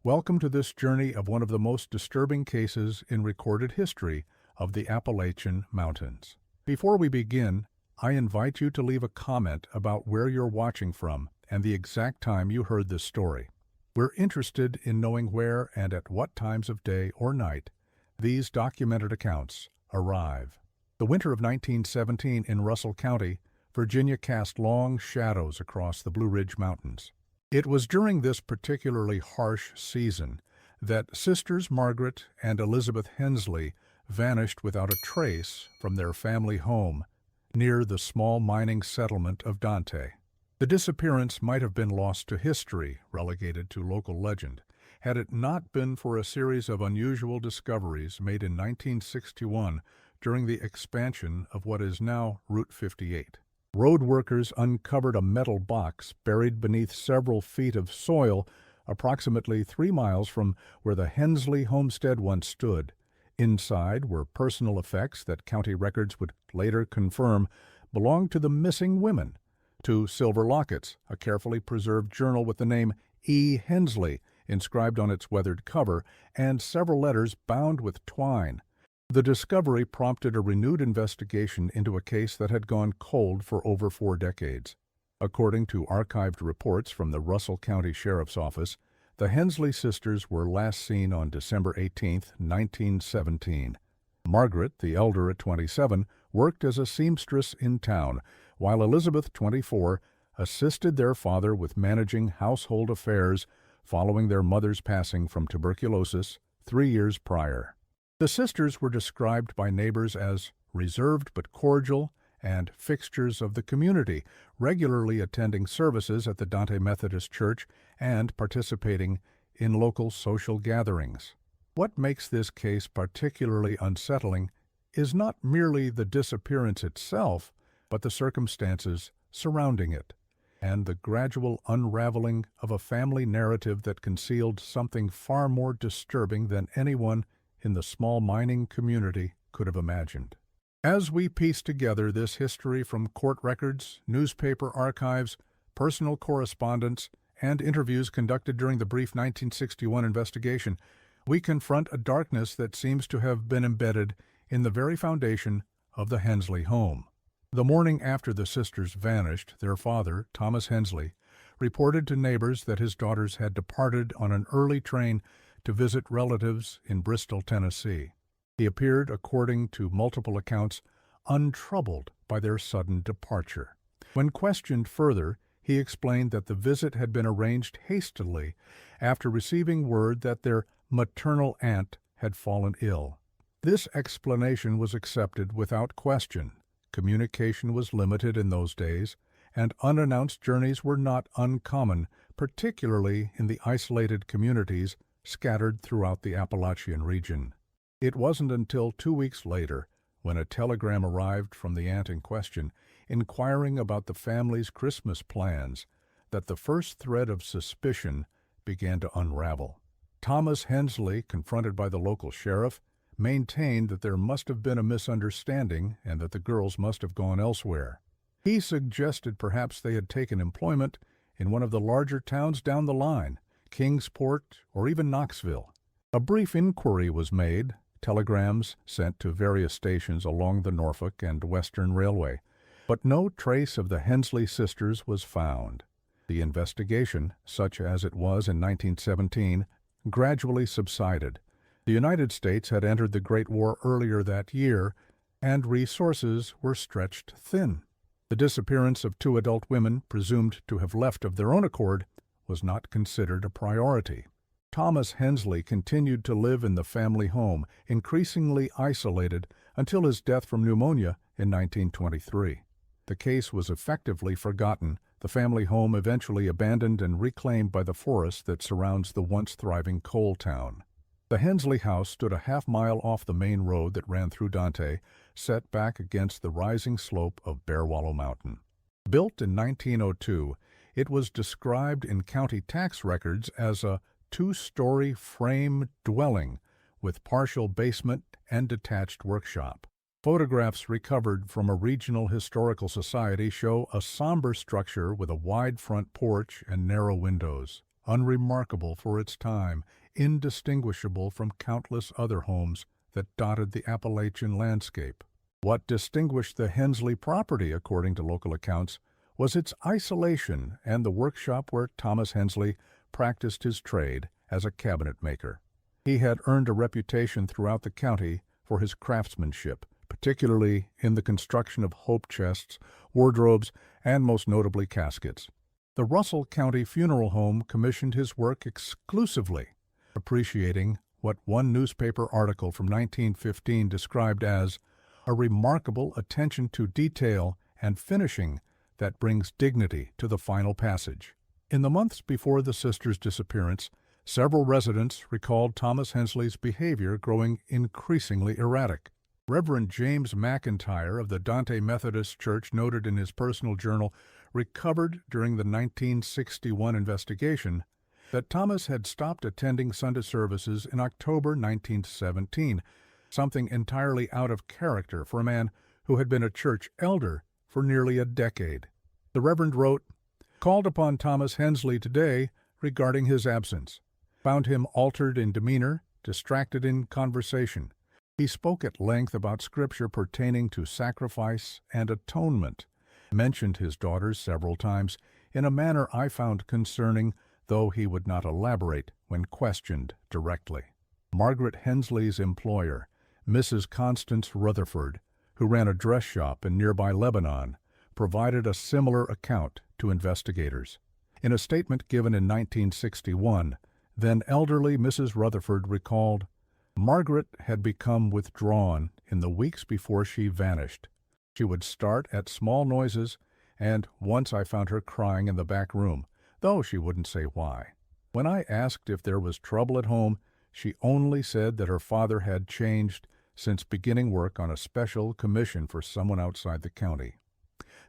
Welcome to this journey of one of the most disturbing cases in recorded history of the Appalachian Mountains. Before we begin, I invite you to leave a comment about where you're watching from and the exact time you heard this story. We're interested in knowing where and at what times of day or night these documented accounts arrive. The winter of 1917 in Russell County, Virginia cast long shadows across the Blue Ridge Mountains. It was during this particularly harsh season that Sisters Margaret and Elizabeth Hensley vanished without a trace from their family home near the small mining settlement of Dante. The disappearance might have been lost to history, relegated to local legend, had it not been for a series of unusual discoveries made in 1961 during the expansion of what is now Route 58. Road workers uncovered a metal box buried beneath several feet of soil approximately 3 miles from where the Hensley homestead once stood. Inside were personal effects that county records would later confirm belonged to the missing women. 2 silver lockets, a carefully preserved journal with the name E. Hensley inscribed on its weathered cover, and several letters bound with twine. The discovery prompted a renewed investigation into a case that had gone cold for over 4 decades. According to archived reports from the Russell County Sheriff's Office, the Hensley sisters were last seen on December 18, 1917. Margaret, the elder at 27, worked as a seamstress in town, while Elizabeth, 24, assisted their father with managing household affairs following their mother's passing from tuberculosis 3 years prior. The sisters were described by neighbors as reserved but cordial and fixtures of the community, regularly attending services at the Dante Methodist Church and participating in local social gatherings. What makes this case particularly unsettling is not merely the disappearance itself, but the circumstances surrounding it, and the gradual unraveling of a family narrative that concealed something far more disturbing than anyone in the small mining community could have imagined. As we piece together this history from court records, newspaper archives, personal correspondence, and interviews conducted during the brief 1961 investigation, we confront a darkness that seems to have been embedded in the very foundation of the Hensley home. The morning after the sisters vanished, their father, Thomas Hensley, reported to neighbors that his daughters had departed on an early train to visit relatives in Bristol, Tennessee. He appeared, according to multiple accounts, untroubled by their sudden departure. When questioned further, he explained that the visit had been arranged hastily after receiving word that their maternal aunt had fallen ill. This explanation was accepted without question. Communication was limited in those days, and unannounced journeys were not uncommon, particularly in the isolated communities scattered throughout the Appalachian region. It wasn't until 2 weeks later, when a telegram arrived from the aunt in question, inquiring about the family's Christmas plans, that the first thread of suspicion began to unravel. Thomas Hensley, confronted by the local sheriff, maintained that there must have been a misunderstanding and that the girls must have gone elsewhere. He suggested perhaps they had taken employment in one of the larger towns down the line, Kingsport, or even Knoxville. A brief inquiry was made, telegrams sent to various stations along the Norfolk and Western Railway, but no trace of the Hensley sisters was found. The investigation, such as it was in 1917, gradually subsided. The United States had entered the Great War earlier that year, and resources were stretched thin. The disappearance of 2 adult women, presumed to have left of their own accord, was not considered a priority. Thomas Hensley continued to live in the family home, increasingly isolated until his death from pneumonia in 1923. The case was effectively forgotten, the family home eventually abandoned and reclaimed by the forest that surrounds the once thriving coal town. The Hensley house stood a half-mile off the main road that ran through Dante, set back against the rising slope of Bear Wallow Mountain. Built in 1902, it was described in county tax records as a 2-story frame dwelling with partial basement and detached workshop. Photographs recovered from a regional historical society show a somber structure with a wide front porch and narrow windows. unremarkable for its time, indistinguishable from countless other homes that dotted the Appalachian landscape. What distinguished the Hensley property, according to local accounts, was its isolation and the workshop where Thomas Hensley practiced his trade as a cabinet maker. He had earned a reputation throughout the county for his craftsmanship, particularly in the construction of hope chests, wardrobes, and most notably caskets. The Russell County Funeral Home commissioned his work exclusively, appreciating what one newspaper article from 1915 described as a remarkable attention to detail and finishing that brings dignity to the final passage. In the months before the sisters' disappearance, several residents recalled Thomas Hensley's behavior growing increasingly erratic. Reverend James McIntyre of the Dante Methodist Church noted in his personal journal, recovered during the 1961 investigation, that Thomas had stopped attending Sunday services in October 1917, something entirely out of character for a man who had been a church elder for nearly a decade. The Reverend wrote, "Called upon Thomas Hensley today regarding his absence. Found him altered in demeanor, distracted in conversation. He spoke at length about Scripture pertaining to sacrifice and atonement, mentioned his daughters several times in a manner I found concerning, though he would not elaborate when questioned directly." Margaret Hensley's employer, Mrs. Constance Rutherford, who ran a dress shop in nearby Lebanon, provided a similar account to investigators. In a statement given in 1961, then elderly Mrs. Rutherford recalled, "Margaret had become withdrawn in the weeks before she vanished. She would start at small noises, and once I found her crying in the back room, though she wouldn't say why. When I asked if there was trouble at home, she only said that her father had changed since beginning work on a special commission for someone outside the county."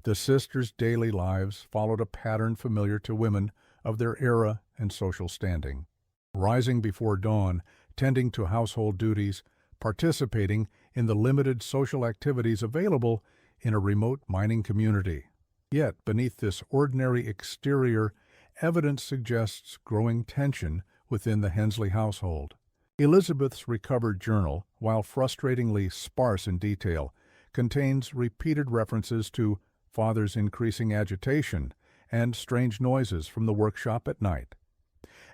The sisters' daily lives followed a pattern familiar to women of their era and social standing. Rising before dawn, tending to household duties, participating in the limited social activities available in a remote mining community. Yet, beneath this ordinary exterior, evidence suggests growing tension within the Hensley household. Elizabeth's recovered journal, while frustratingly sparse in detail, contains repeated references to father's increasing agitation and strange noises from the workshop at night.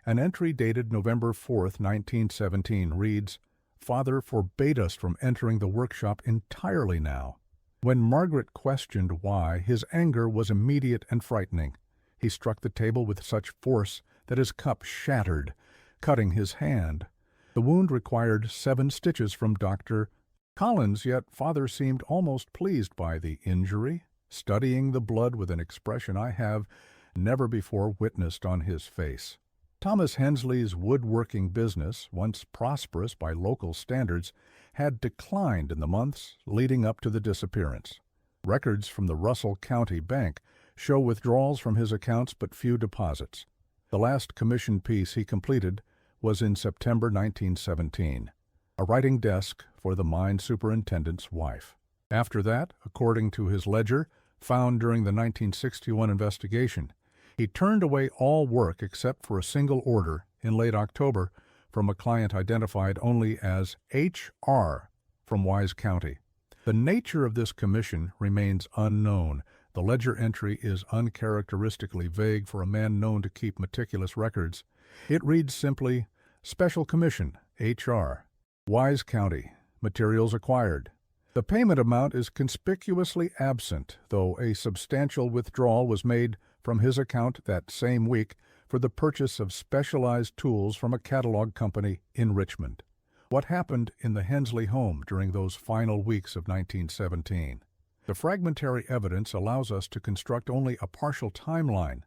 An entry dated November 4, 1917 reads, "Father forbade us from entering the workshop entirely now." When Margaret questioned why, his anger was immediate and frightening. He struck the table with such force that his cup shattered, cutting his hand. The wound required 7 stitches from Dr. Collins, yet father seemed almost pleased by the injury, studying the blood with an expression I have never before witnessed on his face. Thomas Hensley's woodworking business, once prosperous by local standards, had declined in the months leading up to the disappearance. Records from the Russell County Bank show withdrawals from his accounts but few deposits. The last commissioned piece he completed was in September 1917, a writing desk for the mine superintendent's wife. After that, according to his ledger, found during the 1961 investigation, he turned away all work except for a single order in late October from a client identified only as H.R. from Wise County. The nature of this commission remains unknown. The ledger entry is uncharacteristically vague for a man known to keep meticulous records. It reads simply, "Special Commission, H.R. Wise County, materials acquired." The payment amount is conspicuously absent, though a substantial withdrawal was made from his account that same week for the purchase of specialized tools from a catalog company in Richmond. What happened in the Hensley home during those final weeks of 1917? The fragmentary evidence allows us to construct only a partial timeline.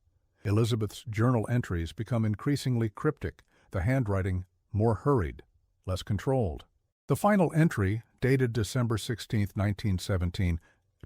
Elizabeth's journal entries become increasingly cryptic, the handwriting more hurried, less controlled. The final entry, dated December 16, 1917,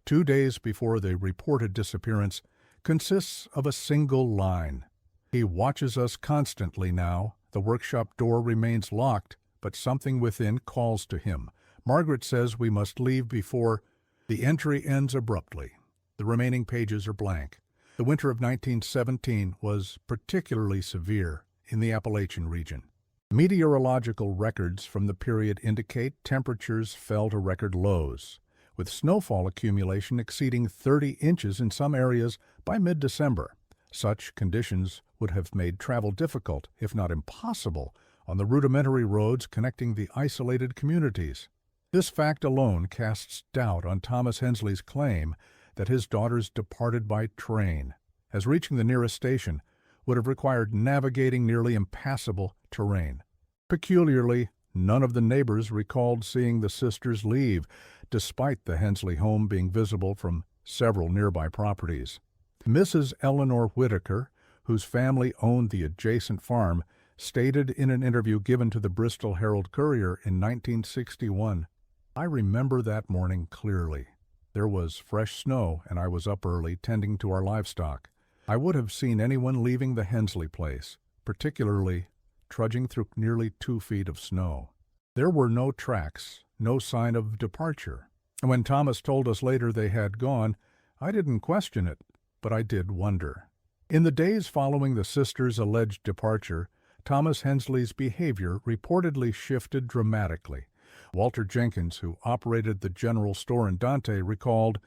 2 days before the reported disappearance, consists of a single line. "He watches us constantly now. The workshop door remains locked, but something within calls to him. Margaret says we must leave before..." The entry ends abruptly. The remaining pages are blank. The winter of 1917 was particularly severe in the Appalachian region. Meteorological records from the period indicate temperatures fell to record lows, with snowfall accumulation exceeding 30 inches in some areas by mid-December. Such conditions would have made travel difficult, if not impossible, on the rudimentary roads connecting the isolated communities. This fact alone casts doubt on Thomas Hensley's claim that his daughters departed by train, as reaching the nearest station would have required navigating nearly impassable terrain. Peculiarly, none of the neighbors recalled seeing the sisters leave, despite the Hensley home being visible from several nearby properties. Mrs. Eleanor Whitaker, whose family owned the adjacent farm, stated in an interview given to the Bristol Herald-Courier in 1961, "I remember that morning clearly. There was fresh snow, and I was up early tending to our livestock. I would have seen anyone leaving the Hensley place, particularly trudging through nearly 2 feet of snow. There were no tracks, no sign of departure. And when Thomas told us later they had gone, I didn't question it, but I did wonder." In the days following the sisters' alleged departure, Thomas Hensley's behavior reportedly shifted dramatically. Walter Jenkins, who operated the general store in Dante, recalled,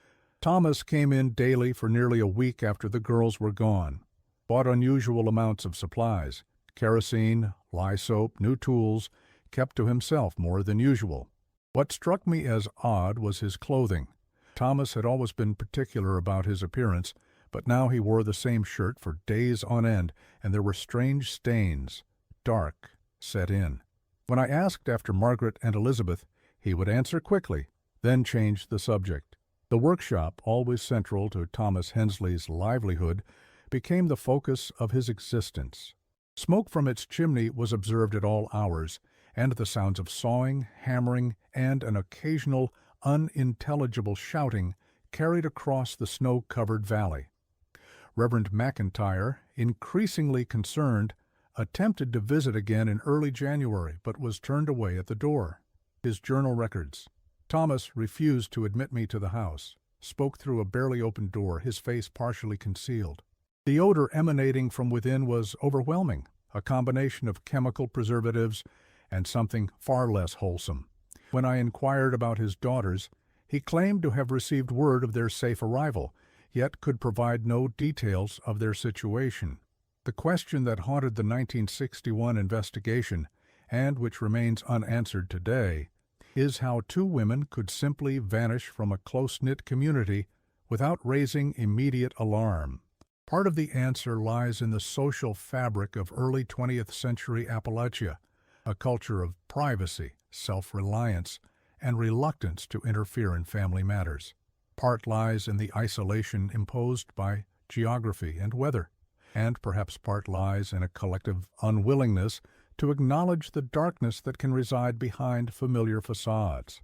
"Thomas came in daily for nearly a week after the girls were gone, bought unusual amounts of supplies, kerosene, lye soap, new tools, kept to himself more than usual. What struck me as odd was his clothing. Thomas had always been particular about his appearance, but now he wore the same shirt for days on end, and there were strange stains, dark, set in. When I asked after Margaret and Elizabeth, he would answer quickly, then change the subject. The workshop, always central to Thomas Hensley's livelihood, became the focus of his existence. Smoke from its chimney was observed at all hours, and the sounds of sawing, hammering, and an occasional unintelligible shouting carried across the snow-covered valley. Reverend McIntyre, increasingly concerned, attempted to visit again in early January, but was turned away at the door. His journal records: "Thomas refused to admit me to the house, spoke through a barely opened door, his face partially concealed. The odor emanating from within was overwhelming, a combination of chemical preservatives and something far less wholesome. When I inquired about his daughters, he claimed to have received word of their safe arrival, yet could provide no details of their situation. The question that haunted the 1961 investigation, and which remains unanswered today, is how two women could simply vanish from a close-knit community without raising immediate alarm. Part of the answer lies in the social fabric of early 20th century Appalachia, a culture of privacy, self-reliance, and reluctance to interfere in family matters. Part lies in the isolation imposed by geography and weather, and perhaps part lies in a collective unwillingness to acknowledge the darkness that can reside behind familiar facades.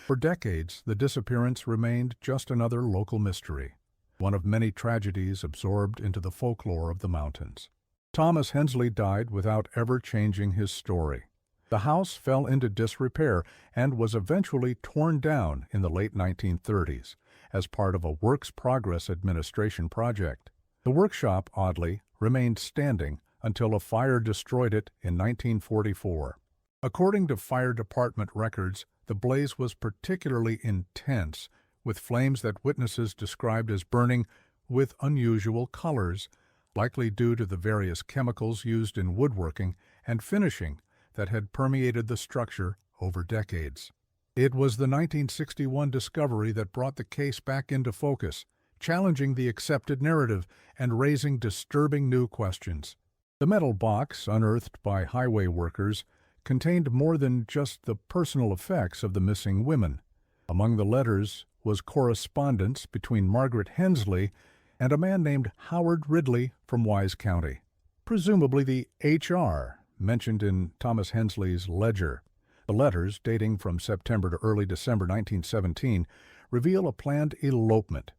For decades, the disappearance remained just another local mystery, one of many tragedies absorbed into the folklore of the mountains. Thomas Hensley died without ever changing his story. The house fell into disrepair and was eventually torn down in the late 1930s as part of a Works Progress Administration project. The workshop, oddly, remained standing until a fire destroyed it in 1944. According to fire department records, the blaze was particularly intense, with flames that witnesses described as burning with unusual colors, likely due to the various chemicals used in woodworking and finishing that had permeated the structure over decades. It was the 1961 discovery that brought the case back into focus, challenging the accepted narrative and raising disturbing new questions. The metal box, unearthed by highway workers, contained more than just the personal effects of the missing women. Among the letters was correspondence between Margaret Hensley and a man named Howard Ridley from Wise County, presumably the HR mentioned in Thomas Hensley's ledger. The letters, dating from September to early December 1917, reveal a planned elopement.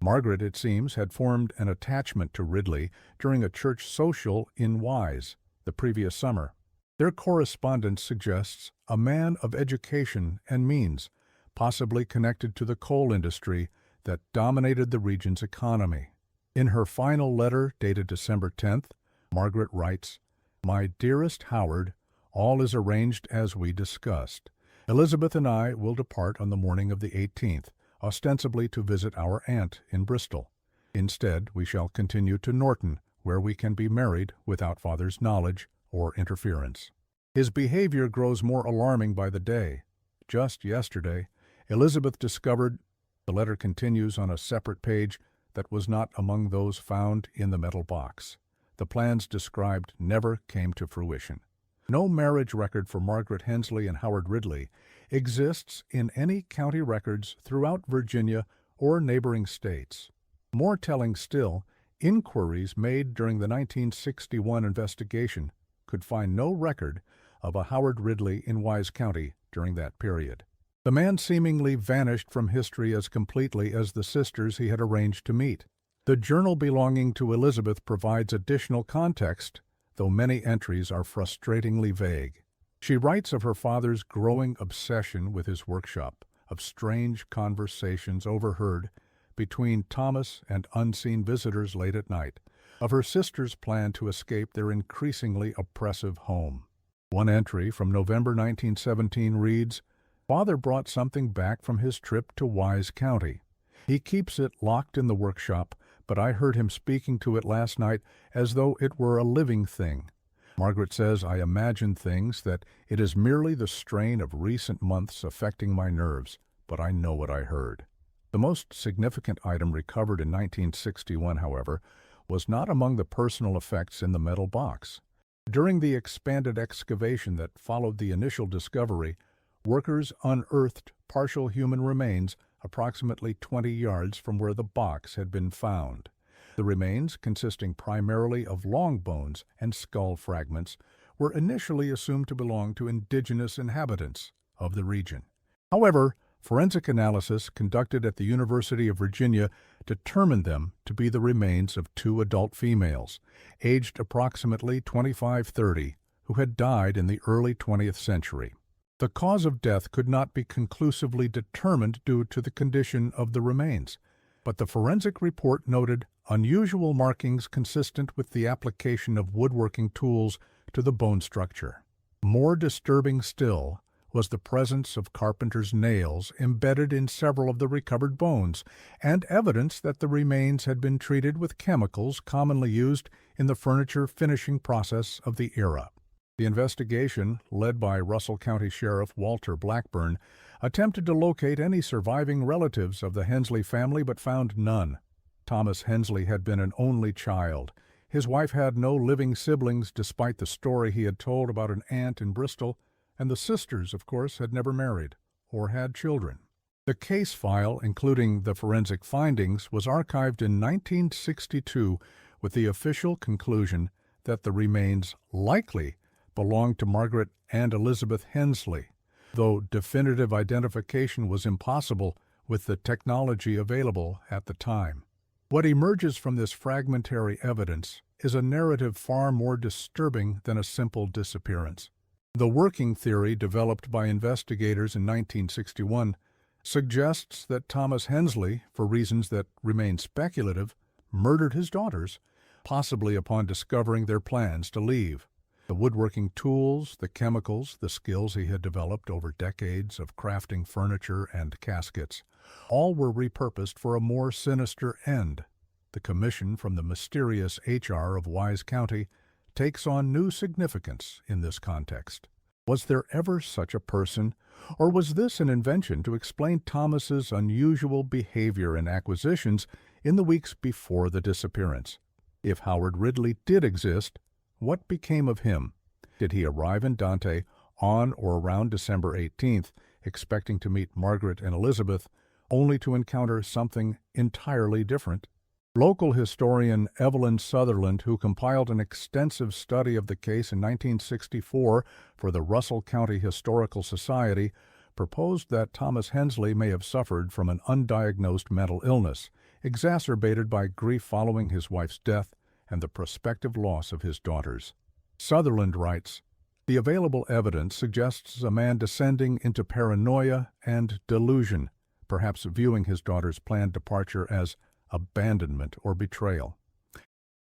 Margaret, it seems, had formed an attachment to Ridley during a church social in Wise the previous summer. Their correspondence suggests a man of education and means, possibly connected to the coal industry that dominated the region's economy. In her final letter, dated December 10th, Margaret writes, "My dearest Howard, all is arranged as we discussed. Elizabeth and I will depart on the morning of the 18th, ostensibly to visit our aunt in Bristol. Instead, we shall continue to Norton, where we can be married without father's knowledge or interference." His behavior grows more alarming by the day. Just yesterday, Elizabeth discovered, the letter continues on a separate page, that was not among those found in the metal box. The plans described never came to fruition. No marriage record for Margaret Hensley and Howard Ridley exists in any county records throughout Virginia or neighboring states. More telling still, inquiries made during the 1961 investigation could find no record of a Howard Ridley in Wise County during that period. The man seemingly vanished from history as completely as the sisters he had arranged to meet. The journal belonging to Elizabeth provides additional context, though many entries are frustratingly vague. She writes of her father's growing obsession with his workshop, of strange conversations overheard between Thomas and unseen visitors late at night, of her sister's plan to escape their increasingly oppressive home. One entry from November 1917 reads, "Father brought something back from his trip to Wise County. He keeps it locked in the workshop, but I heard him speaking to it last night as though it were a living thing. Margaret says I imagine things, that it is merely the strain of recent months affecting my nerves, but I know what I heard." The most significant item recovered in 1961, however, was not among the personal effects in the metal box. During the expanded excavation that followed the initial discovery, workers unearthed partial human remains approximately 20 yards from where the box had been found. The remains, consisting primarily of long bones and skull fragments, were initially assumed to belong to indigenous inhabitants of the region. However, forensic analysis conducted at the University of Virginia determined them to be the remains of two adult females, aged approximately 25-30, who had died in the early 20th century. The cause of death could not be conclusively determined due to the condition of the remains, but the forensic report noted unusual markings consistent with the application of woodworking tools to the bone structure. More disturbing still was the presence of carpenter's nails embedded in several of the recovered bones, and evidence that the remains had been treated with chemicals commonly used in the furniture finishing process of the era. The investigation, led by Russell County Sheriff Walter Blackburn, attempted to locate any surviving relatives of the Hensley family but found none. Thomas Hensley had been an only child. His wife had no living siblings despite the story he had told about an aunt in Bristol, and the sisters, of course, had never married or had children. The case file, including the forensic findings, was archived in 1962 with the official conclusion that the remains likely belonged to Margaret and Elizabeth Hensley, though definitive identification was impossible with the technology available at the time. What emerges from this fragmentary evidence is a narrative far more disturbing than a simple disappearance. The working theory developed by investigators in 1961 suggests that Thomas Hensley, for reasons that remain speculative, murdered his daughters, possibly upon discovering their plans to leave. The woodworking tools, the chemicals, the skills he had developed over decades of crafting furniture and caskets, all were repurposed for a more sinister end. The commission from the mysterious HR of Wise County takes on new significance in this context. Was there ever such a person, or was this an invention to explain Thomas's unusual behavior and acquisitions in the weeks before the disappearance? If Howard Ridley did exist, what became of him? Did he arrive in Dante on or around December 18th, expecting to meet Margaret and Elizabeth, only to encounter something entirely different? Local historian Evelyn Sutherland, who compiled an extensive study of the case in 1964 for the Russell County Historical Society, proposed that Thomas Hensley may have suffered from an undiagnosed mental illness, exacerbated by grief following his wife's death and the prospective loss of his daughters. Sutherland writes, "The available evidence suggests a man descending into paranoia and delusion, perhaps viewing his daughter's planned departure as abandonment, or betrayal.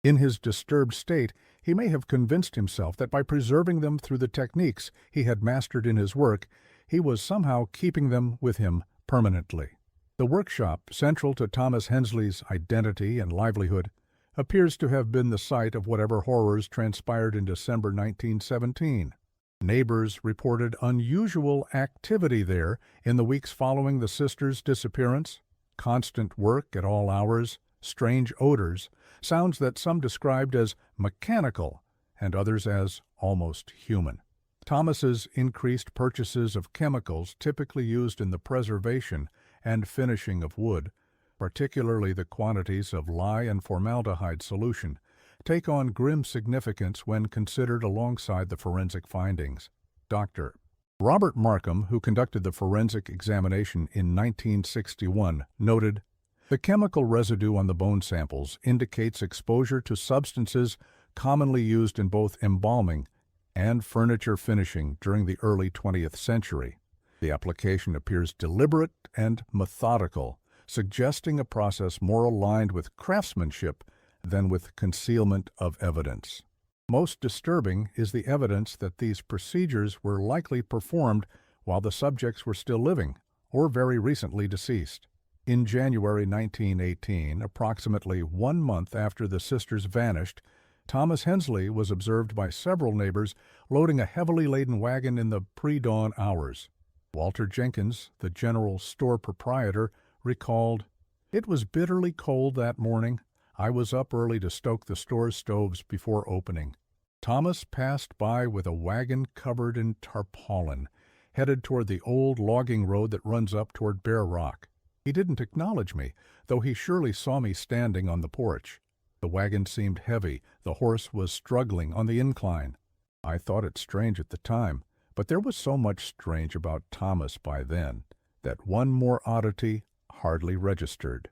In his disturbed state, he may have convinced himself that by preserving them through the techniques he had mastered in his work, he was somehow keeping them with him permanently. The workshop, central to Thomas Hensley's identity and livelihood, appears to have been the site of whatever horrors transpired in December 1917. Neighbors reported unusual activity there in the weeks following the sisters' disappearance, constant work at all hours, strange odors, sounds that some described as mechanical and others as almost human. Thomas's increased purchases of chemicals typically used in the preservation and finishing of wood, particularly the quantities of lye and formaldehyde solution, take on grim significance when considered alongside the forensic findings. Dr. Robert Markham, who conducted the forensic examination in 1961, noted, "The chemical residue on the bone samples indicates exposure to substances commonly used in both embalming and furniture finishing during the early 20th century. The application appears deliberate and methodical, suggesting a process more aligned with craftsmanship than with concealment of evidence. Most disturbing is the evidence that these procedures were likely performed while the subjects were still living or very recently deceased. In January 1918, approximately 1 month after the sisters vanished, Thomas Hensley was observed by several neighbors loading a heavily laden wagon in the pre-dawn hours. Walter Jenkins, the general store proprietor, recalled, "It was bitterly cold that morning. I was up early to stoke the store stoves before opening. Thomas passed by with a wagon covered in tarpaulin, headed toward the old logging road that runs up toward Bear Rock. He didn't acknowledge me, though he surely saw me standing on the porch. The wagon seemed heavy, the horse was struggling on the incline. I thought it strange at the time, but there was so much strange about Thomas by then that one more oddity hardly registered."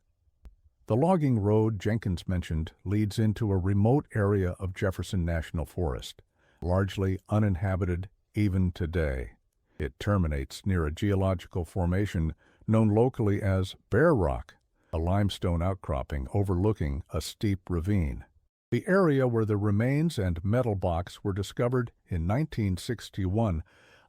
The logging road Jenkins mentioned leads into a remote area of Jefferson National Forest, largely uninhabited even today. It terminates near a geological formation known locally as Bear Rock, a limestone outcropping overlooking a steep ravine. The area where the remains and metal box were discovered in 1961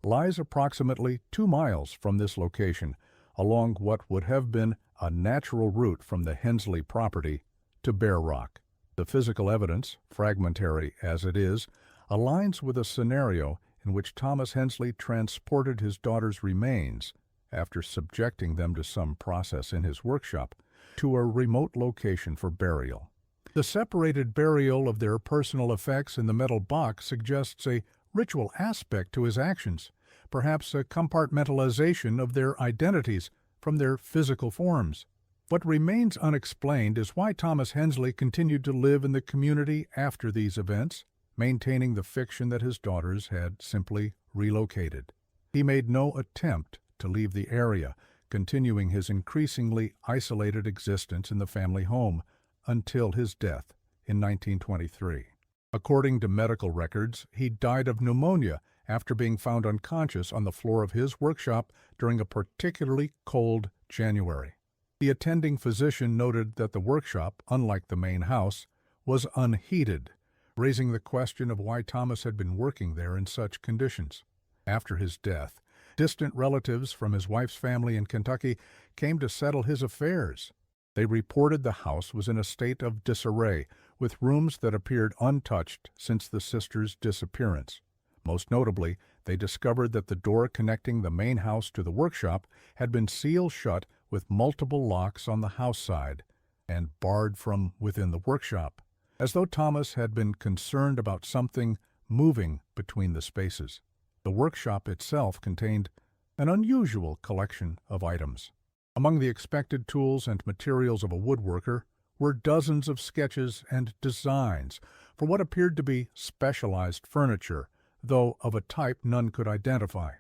lies approximately 2 miles from this location, along what would have been a natural route from the Hensley property to Bear Rock. The physical evidence, fragmentary as it is, aligns with a scenario in which Thomas Hensley transported his daughter's remains, after subjecting them to some process in his workshop, to a remote location for burial. The separated burial of their personal effects in the metal box suggests a ritual aspect to his actions, perhaps a compartmentalization of their identities from their physical forms. What remains unexplained is why Thomas Hensley continued to live in the community after these events, maintaining the fiction that his daughters had simply relocated. He made no attempt to leave the area, continuing his increasingly isolated existence in the family home until his death in 1923. According to medical records, he died of pneumonia after being found unconscious on the floor of his workshop during a particularly cold January. The attending physician noted that the workshop, unlike the main house, was unheated, raising the question of why Thomas had been working there in such conditions. After his death, distant relatives from his wife's family in Kentucky came to settle his affairs. They reported the house was in a state of disarray, with rooms that appeared untouched since the sisters' disappearance. Most notably, they discovered that the door connecting the main house to the workshop had been sealed shut with multiple locks on the house side and barred from within the workshop, as though Thomas had been concerned about something moving between the spaces. The workshop itself contained an unusual collection of items. Among the expected tools and materials of a woodworker were dozens of sketches and designs for what appeared to be specialized furniture, though of a type none could identify.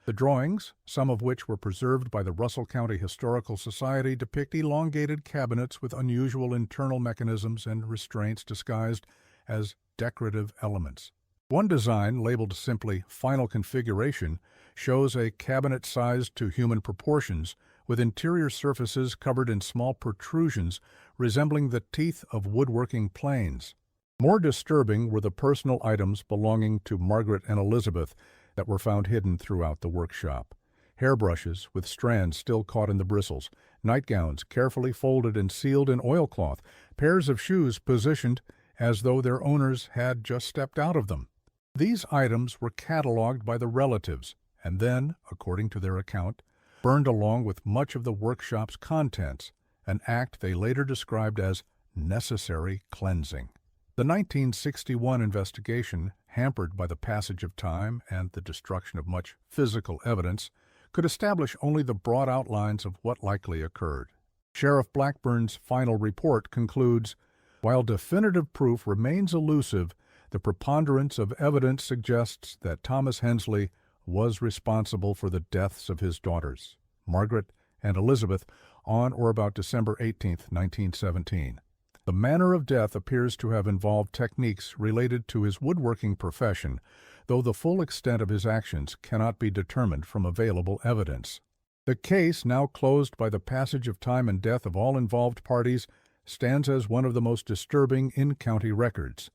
The drawings, some of which were preserved by the Russell County Historical Society, depict elongated cabinets with unusual internal mechanisms and restraints disguised as decorative elements. One design, labeled simply Final Configuration, shows a cabinet sized to human proportions with interior surfaces covered in small protrusions resembling the teeth of woodworking planes. More disturbing were the personal items belonging to Margaret and Elizabeth that were found hidden throughout the workshop. Hairbrushes with strands still caught in the bristles, nightgowns carefully folded and sealed in oilcloth, pairs of shoes positioned as though their owners had just stepped out of them. These items were cataloged by the relatives and then, according to their account, burned along with much of the workshop's contents, an act they later described as necessary cleansing. The 1961 investigation, hampered by the passage of time and the destruction of much physical evidence, could establish only the broad outlines of what likely occurred. Sheriff Blackburn's final report concludes, while definitive proof remains elusive, the preponderance of evidence suggests that Thomas Hensley was responsible for the deaths of his daughters, Margaret and Elizabeth, on or about December 18, 1917. The manner of death appears to have involved techniques related to his woodworking profession, though the full extent of his actions cannot be determined from available evidence. The case, now closed by the passage of time and death of all involved parties, stands as one of the most disturbing in county records.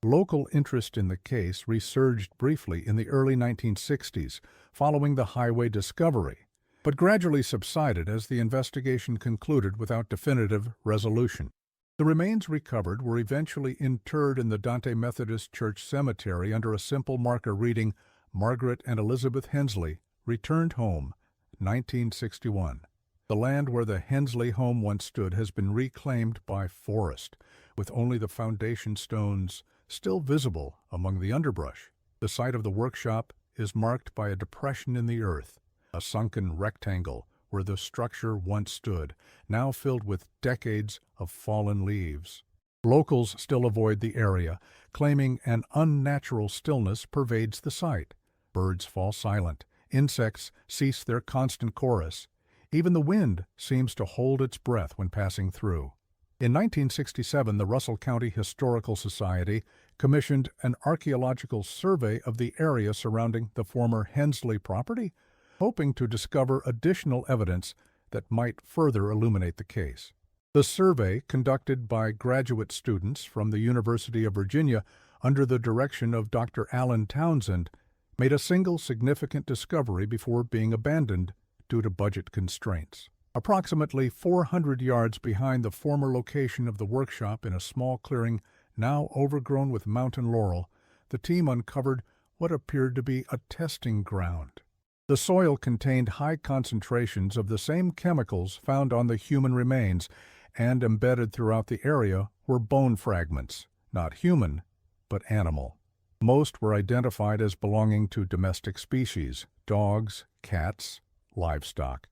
Local interest in the case resurged briefly in the early 1960s following the highway discovery, but gradually subsided as the investigation concluded without definitive resolution. The remains recovered were eventually interred in the Dante Methodist Church Cemetery under a simple marker reading, Margaret and Elizabeth Hensley, returned home, 1961. The land where the Hensley home once stood has been reclaimed by forest, with only the foundation stones still visible among the underbrush. The site of the workshop is marked by a depression in the earth, a sunken rectangle where the structure once stood, now filled with decades of fallen leaves. Locals still avoid the area, claiming an unnatural stillness pervades the site. Birds fall silent, insects cease their constant chorus. Even the wind seems to hold its breath when passing through. In 1967, the Russell County Historical Society commissioned an archaeological survey of the area surrounding the former Hensley property, hoping to discover additional evidence that might further illuminate the case. The survey, conducted by graduate students from the University of Virginia under the direction of Dr. Alan Townsend, made a single significant discovery before being abandoned due to budget constraints. Approximately 400 yards behind the former location of the workshop in a small clearing now overgrown with mountain laurel, the team uncovered what appeared to be a testing ground. The soil contained high concentrations of the same chemicals found on the human remains, and embedded throughout the area were bone fragments, not human, but animal. Most were identified as belonging to domestic species, dogs, cats, livestock,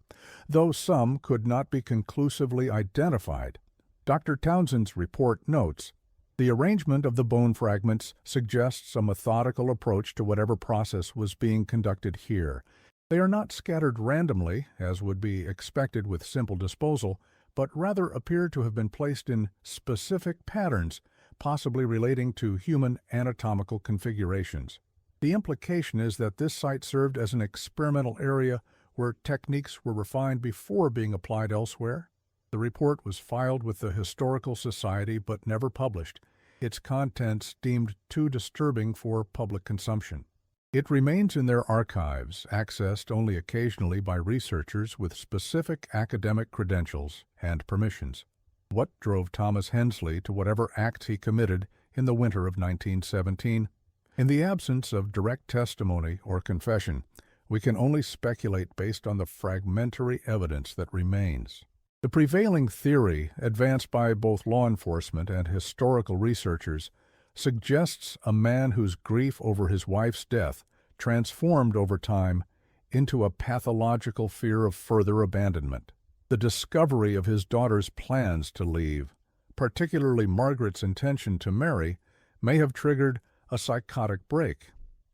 though some could not be conclusively identified. Dr. Townsend's report notes, the arrangement of the bone fragments suggests a methodical approach to whatever process was being conducted here. They are not scattered randomly, as would be expected with simple disposal, but rather appear to have been placed in specific patterns, possibly relating to human anatomical configurations. The implication is that this site served as an experimental area where techniques were refined before being applied elsewhere. The report was filed with the Historical Society but never published, its contents deemed too disturbing for public consumption. It remains in their archives, accessed only occasionally by researchers with specific academic credentials and permissions. What drove Thomas Hensley to whatever acts he committed in the winter of 1917? In the absence of direct testimony or confession, we can only speculate based on the fragmentary evidence that remains. The prevailing theory, advanced by both law enforcement and historical researchers, suggests a man whose grief over his wife's death transformed over time into a pathological fear of further abandonment. The discovery of his daughter's plans to leave, particularly Margaret's intention to marry, may have triggered a psychotic break.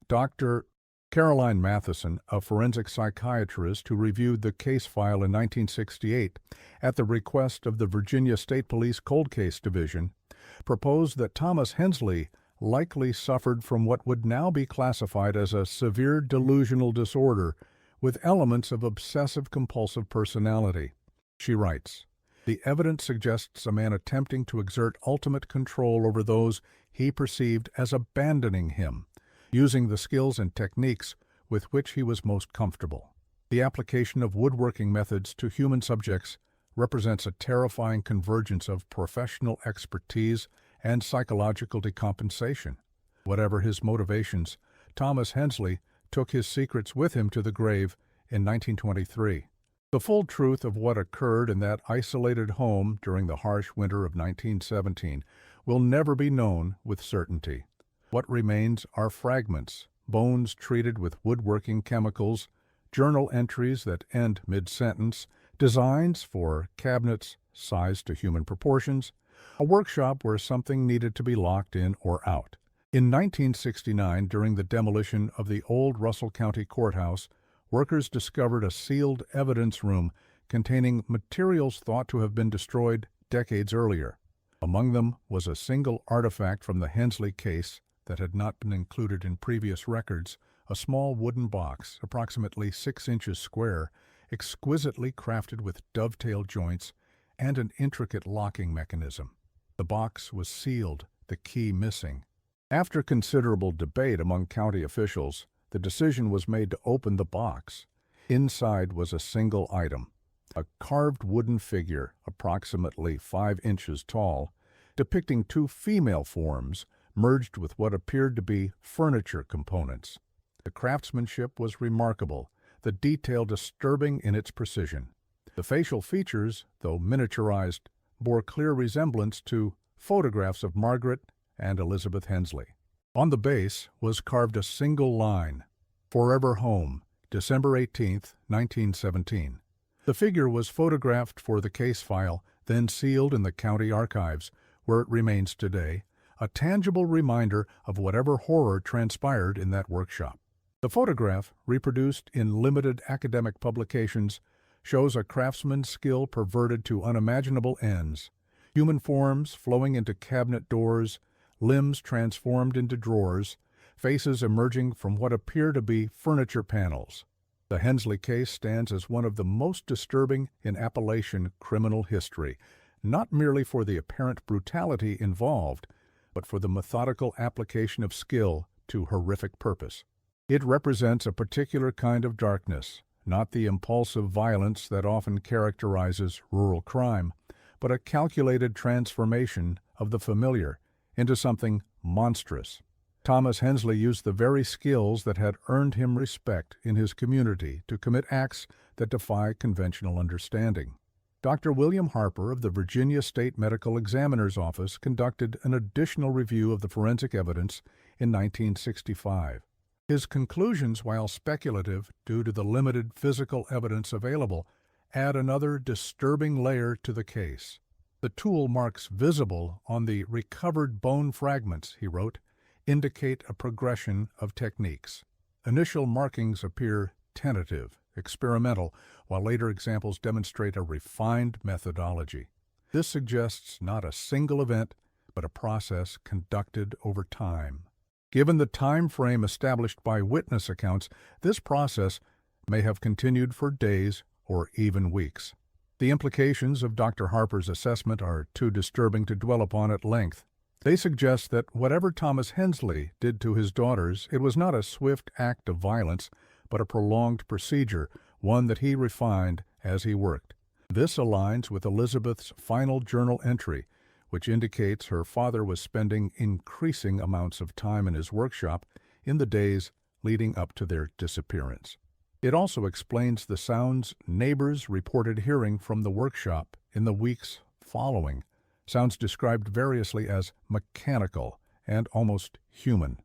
Dr. Caroline Matheson, a forensic psychiatrist who reviewed the case file in 1968 at the request of the Virginia State Police Cold Case Division, proposed that Thomas Hensley likely suffered from what would now be classified as a severe delusional disorder with elements of obsessive-compulsive personality. She writes, "The evidence suggests a man attempting to exert ultimate control over those he perceived as abandoning him, using the skills and techniques with which he was most comfortable. The application of woodworking methods to human subjects represents a terrifying convergence of professional expertise and psychological decompensation. Whatever his motivations, Thomas Hensley took his secrets with him to the grave in 1923. The full truth of what occurred in that isolated home during the harsh winter of 1917 will never be known with certainty. What remains are fragments, bones treated with woodworking chemicals, journal entries that end mid-sentence, designs for cabinets sized to human proportions, a workshop where something needed to be locked in or out. In 1969, during the demolition of the old Russell County Courthouse, workers discovered a sealed evidence room containing materials thought to have been destroyed decades earlier. Among them was a single artifact from the Hensley case that had not been included in previous records, a small wooden box, approximately 6 inches square, exquisitely crafted with dovetail joints and an intricate locking mechanism. The box was sealed, the key missing. After considerable debate among county officials, the decision was made to open the box. Inside was a single item, a carved wooden figure approximately 5 inches tall, depicting 2 female forms merged with what appeared to be furniture components. The craftsmanship was remarkable, the detail disturbing in its precision. The facial features, though miniaturized, bore clear resemblance to photographs of Margaret and Elizabeth Hensley. On the base was carved a single line, "Forever Home, December 18, 1917. The figure was photographed for the case file, then sealed in the county archives, where it remains today, a tangible reminder of whatever horror transpired in that workshop. The photograph, reproduced in limited academic publications, shows a craftsman's skill perverted to unimaginable ends, human forms flowing into cabinet doors, limbs transformed into drawers, faces emerging from what appear to be furniture panels. The Hensley case stands as one of the most disturbing in Appalachian criminal history, not merely for the apparent brutality involved, but for the methodical application of skill to horrific purpose. It represents a particular kind of darkness, not the impulsive violence that often characterizes rural crime, but a calculated transformation of the familiar into something monstrous. Thomas Hensley used the very skills that had earned him respect in his community to commit acts that defy conventional understanding. Dr. William Harper of the Virginia State Medical Examiner's Office conducted an additional review of the forensic evidence in 1965. His conclusions, while speculative due to the limited physical evidence available, add another disturbing layer to the case. The tool marks visible on the recovered bone fragments, he wrote, indicate a progression of techniques. Initial markings appear tentative, experimental, while later examples demonstrate a refined methodology. This suggests not a single event, but a process conducted over time. Given the time frame established by witness accounts, this process may have continued for days or even weeks. The implications of Dr. Harper's assessment are too disturbing to dwell upon at length. They suggest that whatever Thomas Hensley did to his daughters, it was not a swift act of violence, but a prolonged procedure, one that he refined as he worked. This aligns with Elizabeth's final journal entry, which indicates her father was spending increasing amounts of time in his workshop in the days leading up to their disappearance. It also explains the sounds neighbors reported hearing from the workshop in the weeks following, sounds described variously as mechanical and almost human.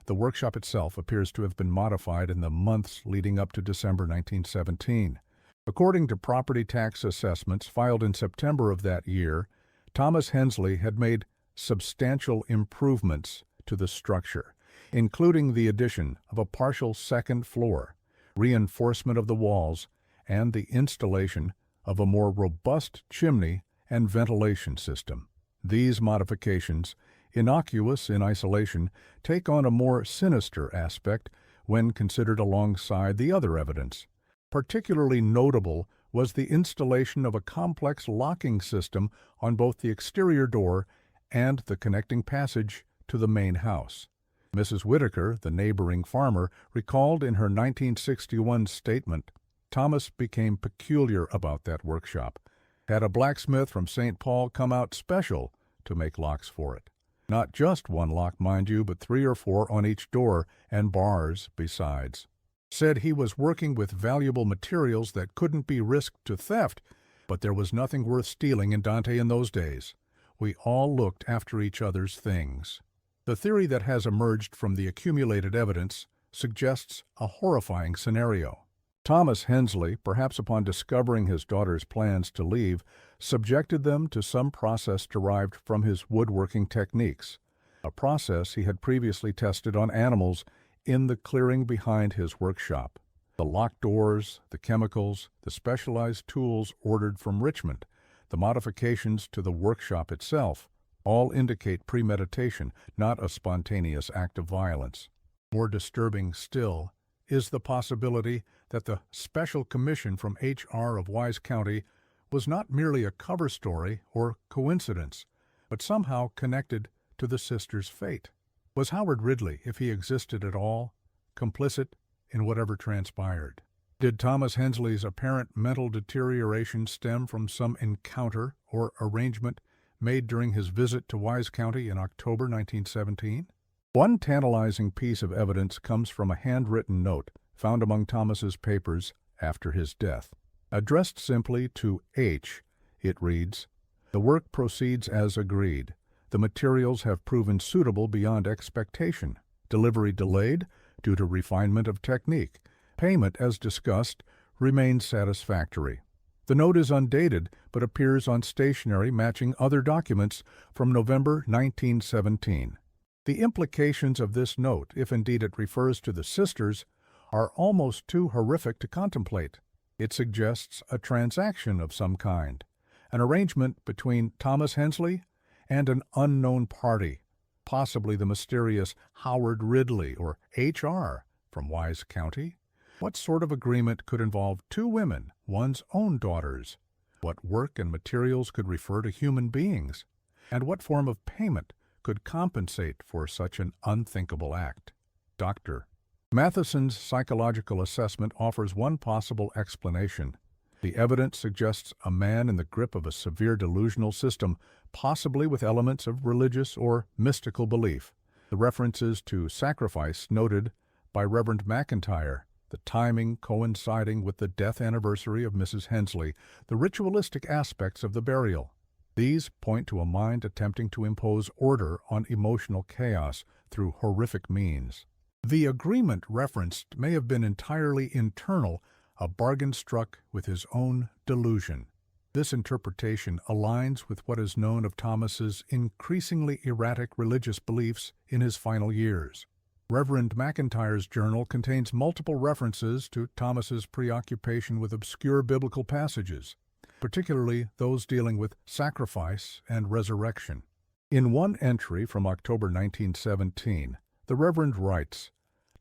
The workshop itself appears to have been modified in the months leading up to December 1917. According to property tax assessments filed in September of that year, Thomas Hensley had made substantial improvements to the structure, including the addition of a partial second floor, reinforcement of the walls, and the installation of a more robust chimney and ventilation system. These modifications, innocuous in isolation, take on a more sinister aspect when considered alongside the other evidence. Particularly notable was the installation of a complex locking system on both the exterior door and the connecting passage to the main house. Mrs. Whitaker, the neighboring farmer, recalled in her 1961 statement, "Thomas became peculiar about that workshop. Had a blacksmith from St. Paul come out special to make locks for it. Not just one lock, mind you, but 3 or 4 on each door, and bars besides. Said he was working with valuable materials that couldn't be risked to theft, but there was nothing worth stealing in Dante in those days. We all looked after each other's things." The theory that has emerged from the accumulated evidence suggests a horrifying scenario. Thomas Hensley, perhaps upon discovering his daughter's plans to leave, subjected them to some process derived from his woodworking techniques, a process he had previously tested on animals in the clearing behind his workshop. The locked doors, the chemicals, the specialized tools ordered from Richmond, the modifications to the workshop itself, all indicate premeditation, not a spontaneous act of violence. More disturbing still is the possibility that the Special Commission from H.R. of Wise County was not merely a cover story or coincidence, but somehow connected to the sisters' fate. Was Howard Ridley, if he existed at all, complicit in whatever transpired? Did Thomas Hensley's apparent mental deterioration stem from some encounter or arrangement made during his visit to Wise County in October 1917? One tantalizing piece of evidence comes from a handwritten note found among Thomas's papers after his death. Addressed simply to H, it reads, "The work proceeds as agreed. The materials have proven suitable beyond expectation. Delivery delayed due to refinement of technique. Payment, as discussed, remains satisfactory." The note is undated, but appears on stationery matching other documents from November 1917. The implications of this note, if indeed it refers to the sisters, are almost too horrific to contemplate. It suggests a transaction of some kind, an arrangement between Thomas Hensley and an unknown party, possibly the mysterious Howard Ridley or H.R. from Wise County. What sort of agreement could involve 2 women, one's own daughters? What work and materials could refer to human beings? And what form of payment could compensate for such an unthinkable act? Dr. Matheson's psychological assessment offers one possible explanation. The evidence suggests a man in the grip of a severe delusional system, possibly with elements of religious or mystical belief. The references to sacrifice noted by Reverend McIntyre, the timing coinciding with the death anniversary of Mrs. Hensley, the ritualistic aspects of the burial. These point to a mind attempting to impose order on emotional chaos through horrific means. The agreement referenced may have been entirely internal, a bargain struck with his own delusion. This interpretation aligns with what is known of Thomas's increasingly erratic religious beliefs in his final years. Reverend McIntyre's journal contains multiple references to Thomas's preoccupation with obscure biblical passages, particularly those dealing with sacrifice and resurrection. In one entry from October 1917, the Reverend writes,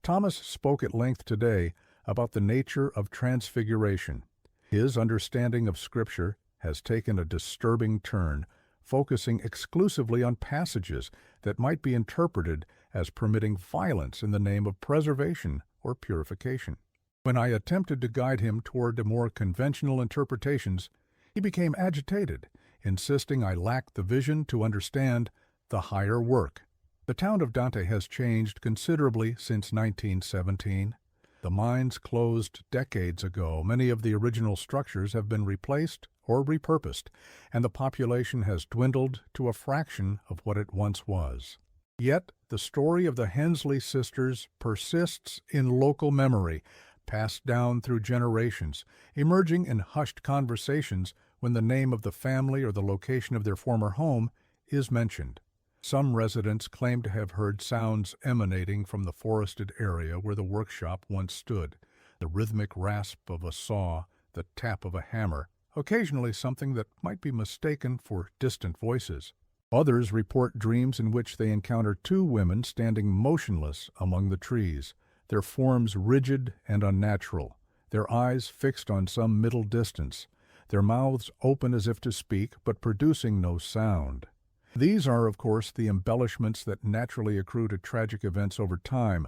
"Thomas spoke at length today about the nature of transfiguration. His understanding of Scripture has taken a disturbing turn, focusing exclusively on passages that might be interpreted as permitting violence in the name of preservation or purification. When I attempted to guide him toward more conventional interpretations, he became agitated, insisting I lacked the vision to understand the higher work. The town of Dante has changed considerably since 1917. The mines closed decades ago. Many of the original structures have been replaced or repurposed, and the population has dwindled to a fraction of what it once was. Yet the story of the Hensley sisters persists in local memory, passed down through generations, emerging in hushed conversations when the name of the family or the location of their former home is mentioned. Some residents claim to have heard sounds emanating from the forested area where the workshop once stood, the rhythmic rasp of a saw, the tap of a hammer, occasionally something that might be mistaken for distant voices. Others report dreams in which they encounter 2 women standing motionless among the trees, their forms rigid and unnatural, their eyes fixed on some middle distance, their mouths open as if to speak, but producing no sound. These are, of course, the embellishments that naturally accrue to tragic events over time,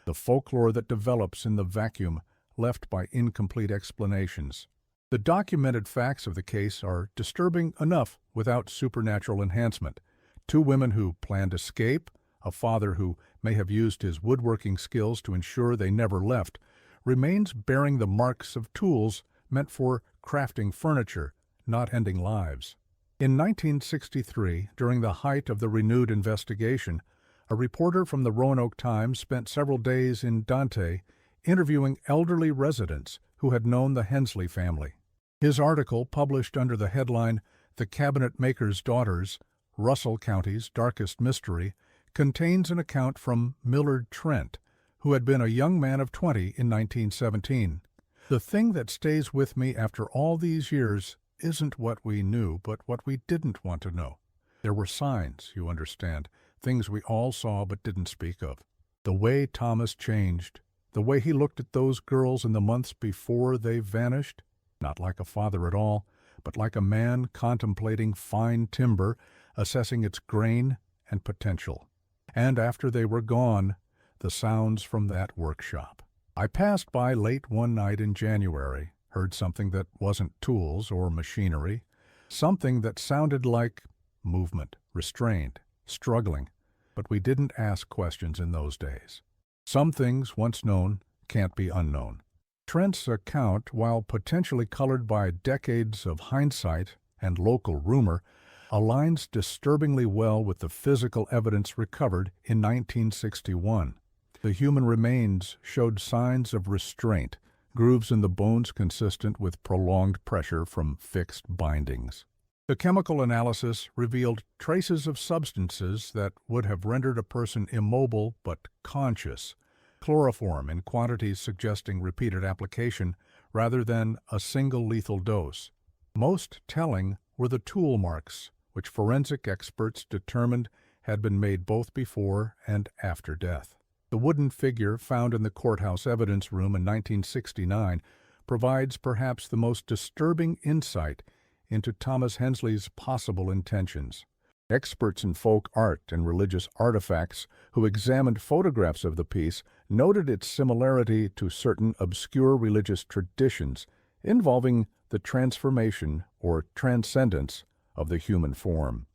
the folklore that develops in the vacuum left by incomplete explanations. The documented facts of the case are disturbing enough without supernatural enhancement. Two women who planned escape, a father who may have used his woodworking skills to ensure they never left, remains bearing the marks of tools meant for crafting furniture, not ending lives. In 1963, during the height of the renewed investigation, a reporter from the Roanoke Times spent several days in Dante interviewing elderly residents who had known the Hensley family. His article, published under the headline "The Cabinet Maker's Daughters, Russell County's Darkest Mystery," contains an account from Millard Trent, who had been a young man of 20 in 1917. The thing that stays with me after all these years isn't what we knew, but what we didn't want to know. There were signs, you understand, things we all saw but didn't speak of. The way Thomas changed, the way he looked at those girls in the months before they vanished, not like a father at all, but like a man contemplating fine timber, assessing its grain and potential. And after they were gone, the sounds from that workshop. I passed by late one night in January, heard something that wasn't tools or machinery, something that sounded like movement, restrained, struggling, but we didn't ask questions in those days. Some things, once known, can't be unknown. Trent's account, while potentially colored by decades of hindsight and local rumor, aligns disturbingly well with the physical evidence recovered in 1961. The human remains showed signs of restraint, grooves in the bones consistent with prolonged pressure from fixed bindings. The chemical analysis revealed traces of substances that would have rendered a person immobile but conscious, chloroform in quantities suggesting repeated application rather than a single lethal dose. Most telling were the tool marks, which forensic experts determined had been made both before and after death. The wooden figure found in the courthouse evidence room in 1969 provides perhaps the most disturbing insight into Thomas Hensley's possible intentions. Experts in folk art and religious artifacts who examined photographs of the piece noted its similarity to certain obscure religious traditions involving the transformation or transcendence of the human form.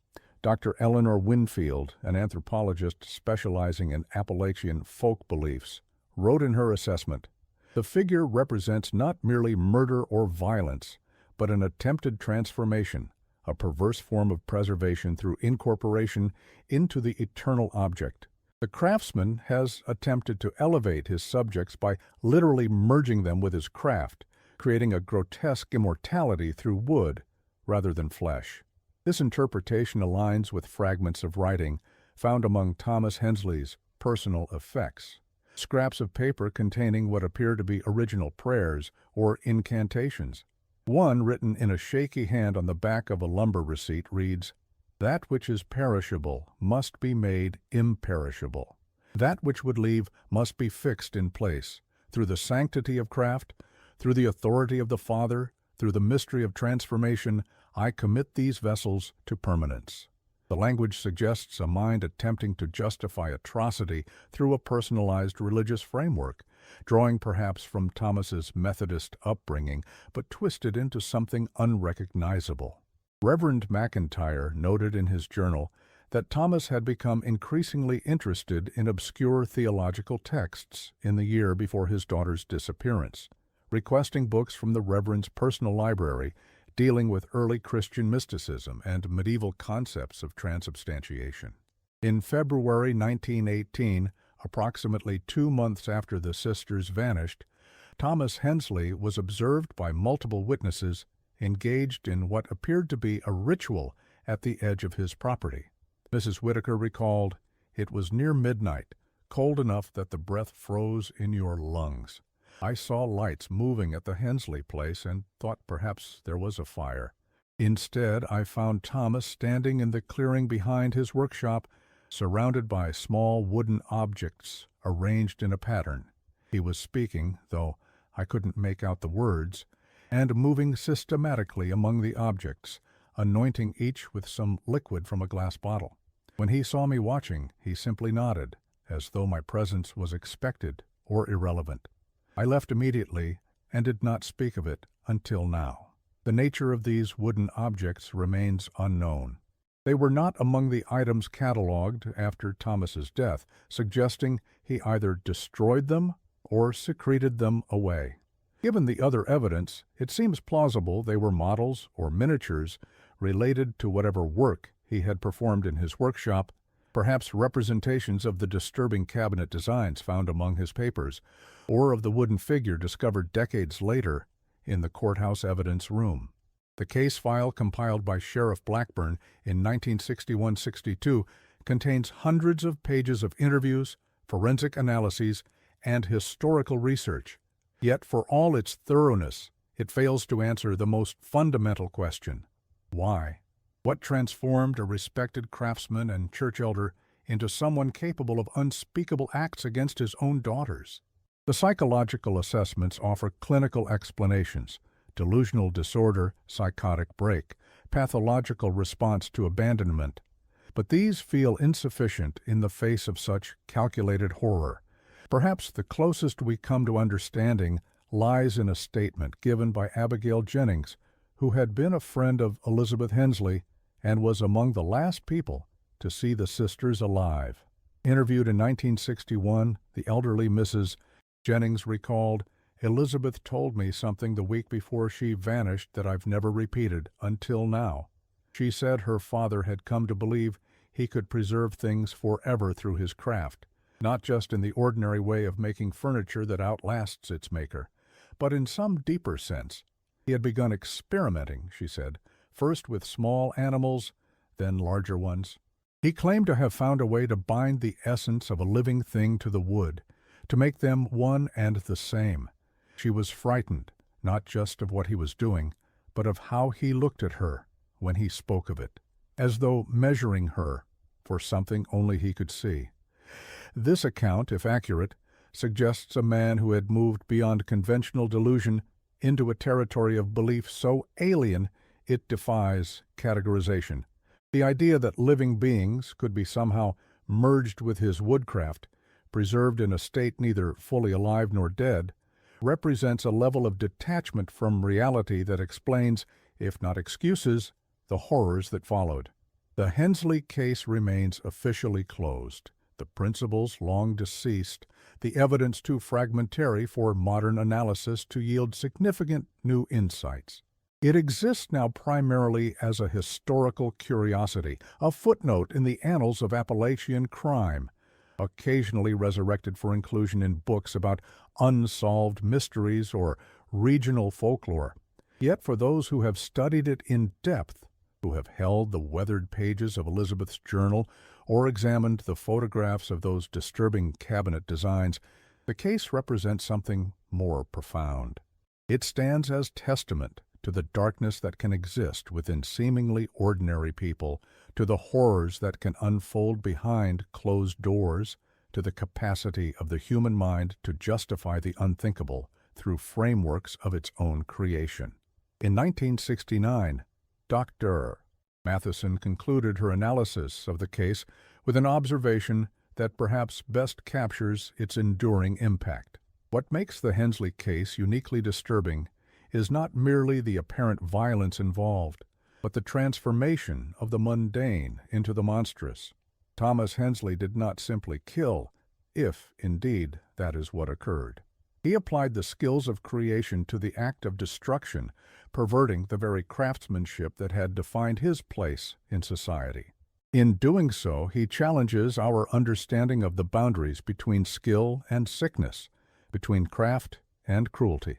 Dr. Eleanor Winfield, an anthropologist specializing in Appalachian folk beliefs, wrote in her assessment, "The figure represents not merely murder or violence, but an attempted transformation, a perverse form of preservation through incorporation into the eternal object. The craftsman has attempted to elevate his subjects by literally merging them with his craft, creating a grotesque immortality through wood rather than flesh." This interpretation aligns with fragments of writing found among Thomas Hensley's personal effects, scraps of paper containing what appear to be original prayers or incantations. One, written in a shaky hand on the back of a lumber receipt, reads, "That which is perishable must be made imperishable. That which would leave must be fixed in place. Through the sanctity of craft, through the authority of the Father, through the mystery of transformation, I commit these vessels to permanence." The language suggests a mind attempting to justify atrocity through a personalized religious framework, drawing perhaps from Thomas's Methodist upbringing, but twisted into something unrecognizable. Reverend McIntyre noted in his journal that Thomas had become increasingly interested in obscure theological texts in the year before his daughter's disappearance, requesting books from the Reverend's personal library dealing with early Christian mysticism and medieval concepts of transubstantiation. In February 1918, approximately 2 months after the sisters vanished, Thomas Hensley was observed by multiple witnesses engaged in what appeared to be a ritual at the edge of his property. Mrs. Whitaker recalled, "It was near midnight, cold enough that the breath froze in your lungs. I saw lights moving at the Hensley place and thought perhaps there was a fire. Instead, I found Thomas standing in the clearing behind his workshop, surrounded by small wooden objects arranged in a pattern. He was speaking, though I couldn't make out the words, and moving systematically among the objects, anointing each with some liquid from a glass bottle. When he saw me watching, he simply nodded, as though my presence was expected or irrelevant. I left immediately and did not speak of it until now. The nature of these wooden objects remains unknown. They were not among the items catalogued after Thomas's death, suggesting he either destroyed them or secreted them away. Given the other evidence, it seems plausible they were models or miniatures related to whatever work he had performed in his workshop, perhaps representations of the disturbing cabinet designs found among his papers, or of the wooden figure discovered decades later in the courthouse evidence room. The case file compiled by Sheriff Blackburn in 1961-62 contains hundreds of pages of interviews, forensic analyses, and historical research. Yet for all its thoroughness, it fails to answer the most fundamental question: why? What transformed a respected craftsman and church elder into someone capable of unspeakable acts against his own daughters? The psychological assessments offer clinical explanations: delusional disorder, psychotic break, pathological response to abandonment. But these feel insufficient in the face of such calculated horror. Perhaps the closest we come to understanding lies in a statement given by Abigail Jennings, who had been a friend of Elizabeth Hensley and was among the last people to see the sisters alive. Interviewed in 1961, the elderly Mrs. Jennings recalled, "Elizabeth told me something the week before she vanished that I've never repeated until now. She said her father had come to believe he could preserve things forever through his craft, not just in the ordinary way of making furniture that outlasts its maker, but in some deeper sense. He had begun experimenting," she said, "first with small animals, then larger ones. He claimed to have found a way to bind the essence of a living thing to the wood, to make them one and the same. She was frightened, not just of what he was doing, but of how he looked at her when he spoke of it, as though measuring her for something only he could see." This account, if accurate, suggests a man who had moved beyond conventional delusion into a territory of belief so alien it defies categorization. The idea that living beings could be somehow merged with his woodcraft, preserved in a state neither fully alive nor dead, represents a level of detachment from reality that explains, if not excuses, the horrors that followed. The Hensley case remains officially closed, the principals long deceased, the evidence too fragmentary for modern analysis to yield significant new insights. It exists now primarily as a historical curiosity, a footnote in the annals of Appalachian crime, occasionally resurrected for inclusion in books about unsolved mysteries or regional folklore. Yet for those who have studied it in depth, who have held the weathered pages of Elizabeth's journal or examined the photographs of those disturbing cabinet designs, the case represents something more profound. It stands as testament to the darkness that can exist within seemingly ordinary people, to the horrors that can unfold behind closed doors, to the capacity of the human mind to justify the unthinkable through frameworks of its own creation. In 1969, Dr. Matheson concluded her analysis of the case with an observation that perhaps best captures its enduring impact. What makes the Hensley case uniquely disturbing is not merely the apparent violence involved, but the transformation of the mundane into the monstrous. Thomas Hensley did not simply kill, if, indeed, that is what occurred. He applied the skills of creation to the act of destruction, perverting the very craftsmanship that had defined his place in society. In doing so, he challenges our understanding of the boundaries between skill and sickness, between craft and cruelty.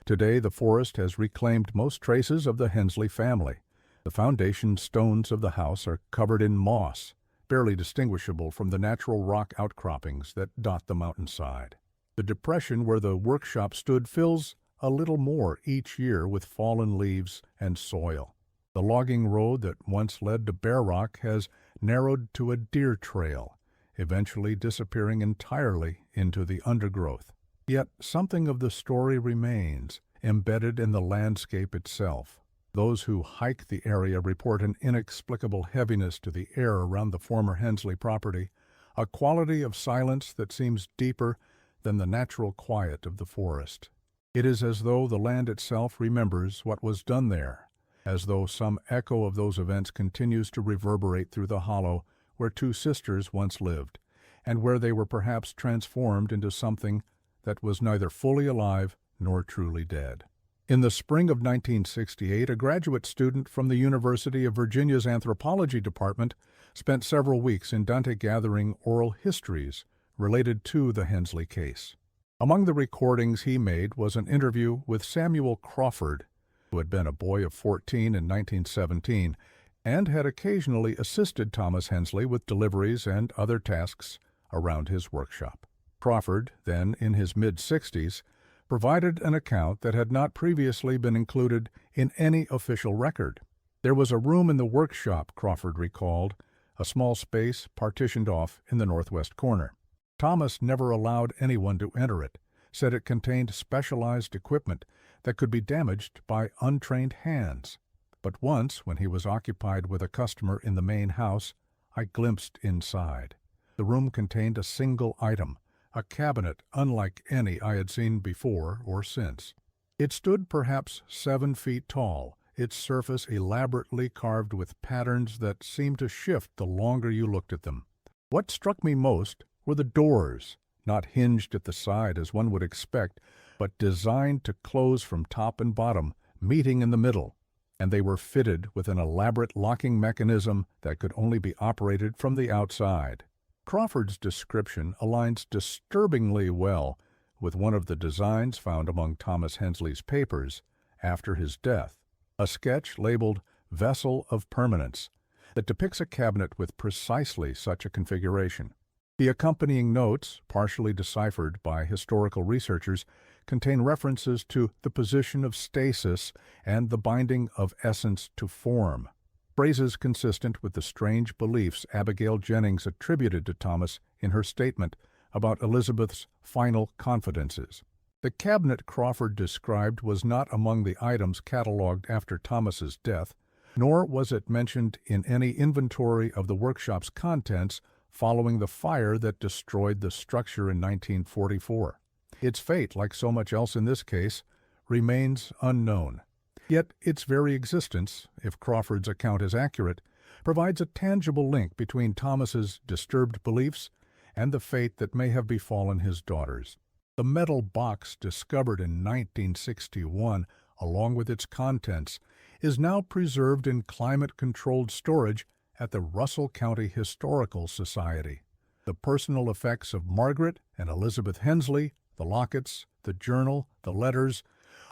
Today, the forest has reclaimed most traces of the Hensley family. The foundation stones of the house are covered in moss, barely distinguishable from the natural rock outcroppings that dot the mountainside. The depression where the workshop stood fills a little more each year with fallen leaves and soil. The logging road that once led to Bear Rock has narrowed to a deer trail, eventually disappearing entirely into the undergrowth. Yet something of the story remains, embedded in the landscape itself. Those who hike the area report an inexplicable heaviness to the air around the former Hensley property, a quality of silence that seems deeper than the natural quiet of the forest. It is as though the land itself remembers what was done there, as though some echo of those events continues to reverberate through the hollow where two sisters once lived, and where they were perhaps transformed into something that was neither fully alive nor truly dead. In the spring of 1968, a graduate student from the University of Virginia's anthropology department spent several weeks in Dante gathering oral histories related to the Hensley case. Among the recordings he made was an interview with Samuel Crawford, who had been a boy of 14 in 1917 and had occasionally assisted Thomas Hensley with deliveries and other tasks around his workshop. Crawford, then in his mid-60s, provided an account that had not previously been included in any official record. There was a room in the workshop, Crawford recalled, a small space partitioned off in the northwest corner. Thomas never allowed anyone to enter it, said it contained specialized equipment that could be damaged by untrained hands. But once, when he was occupied with a customer in the main house, I glimpsed inside. The room contained a single item, a cabinet unlike any I had seen before or since. It stood perhaps 7 feet tall, its surface elaborately carved with patterns that seemed to shift the longer you looked at them. What struck me most were the doors, not hinged at the side as one would expect, but designed to close from top and bottom, meeting in the middle, and they were fitted with an elaborate locking mechanism that could only be operated from the outside. Crawford's description aligns disturbingly well with one of the designs found among Thomas Hensley's papers after his death, a sketch labeled Vessel of Permanence that depicts a cabinet with precisely such a configuration. The accompanying notes, partially deciphered by historical researchers, contain references to the position of stasis and the binding of essence to form, phrases consistent with the strange beliefs Abigail Jennings attributed to Thomas in her statement about Elizabeth's final confidences. The cabinet Crawford described was not among the items catalogued after Thomas's death, nor was it mentioned in any inventory of the workshop's contents following the fire that destroyed the structure in 1944. Its fate, like so much else in this case, remains unknown. Yet its very existence, if Crawford's account is accurate, provides a tangible link between Thomas's disturbed beliefs and the fate that may have befallen his daughters. The metal box discovered in 1961, along with its contents, is now preserved in climate-controlled storage at the Russell County Historical Society. The personal effects of Margaret and Elizabeth Hensley, the lockets, the journal, the letters,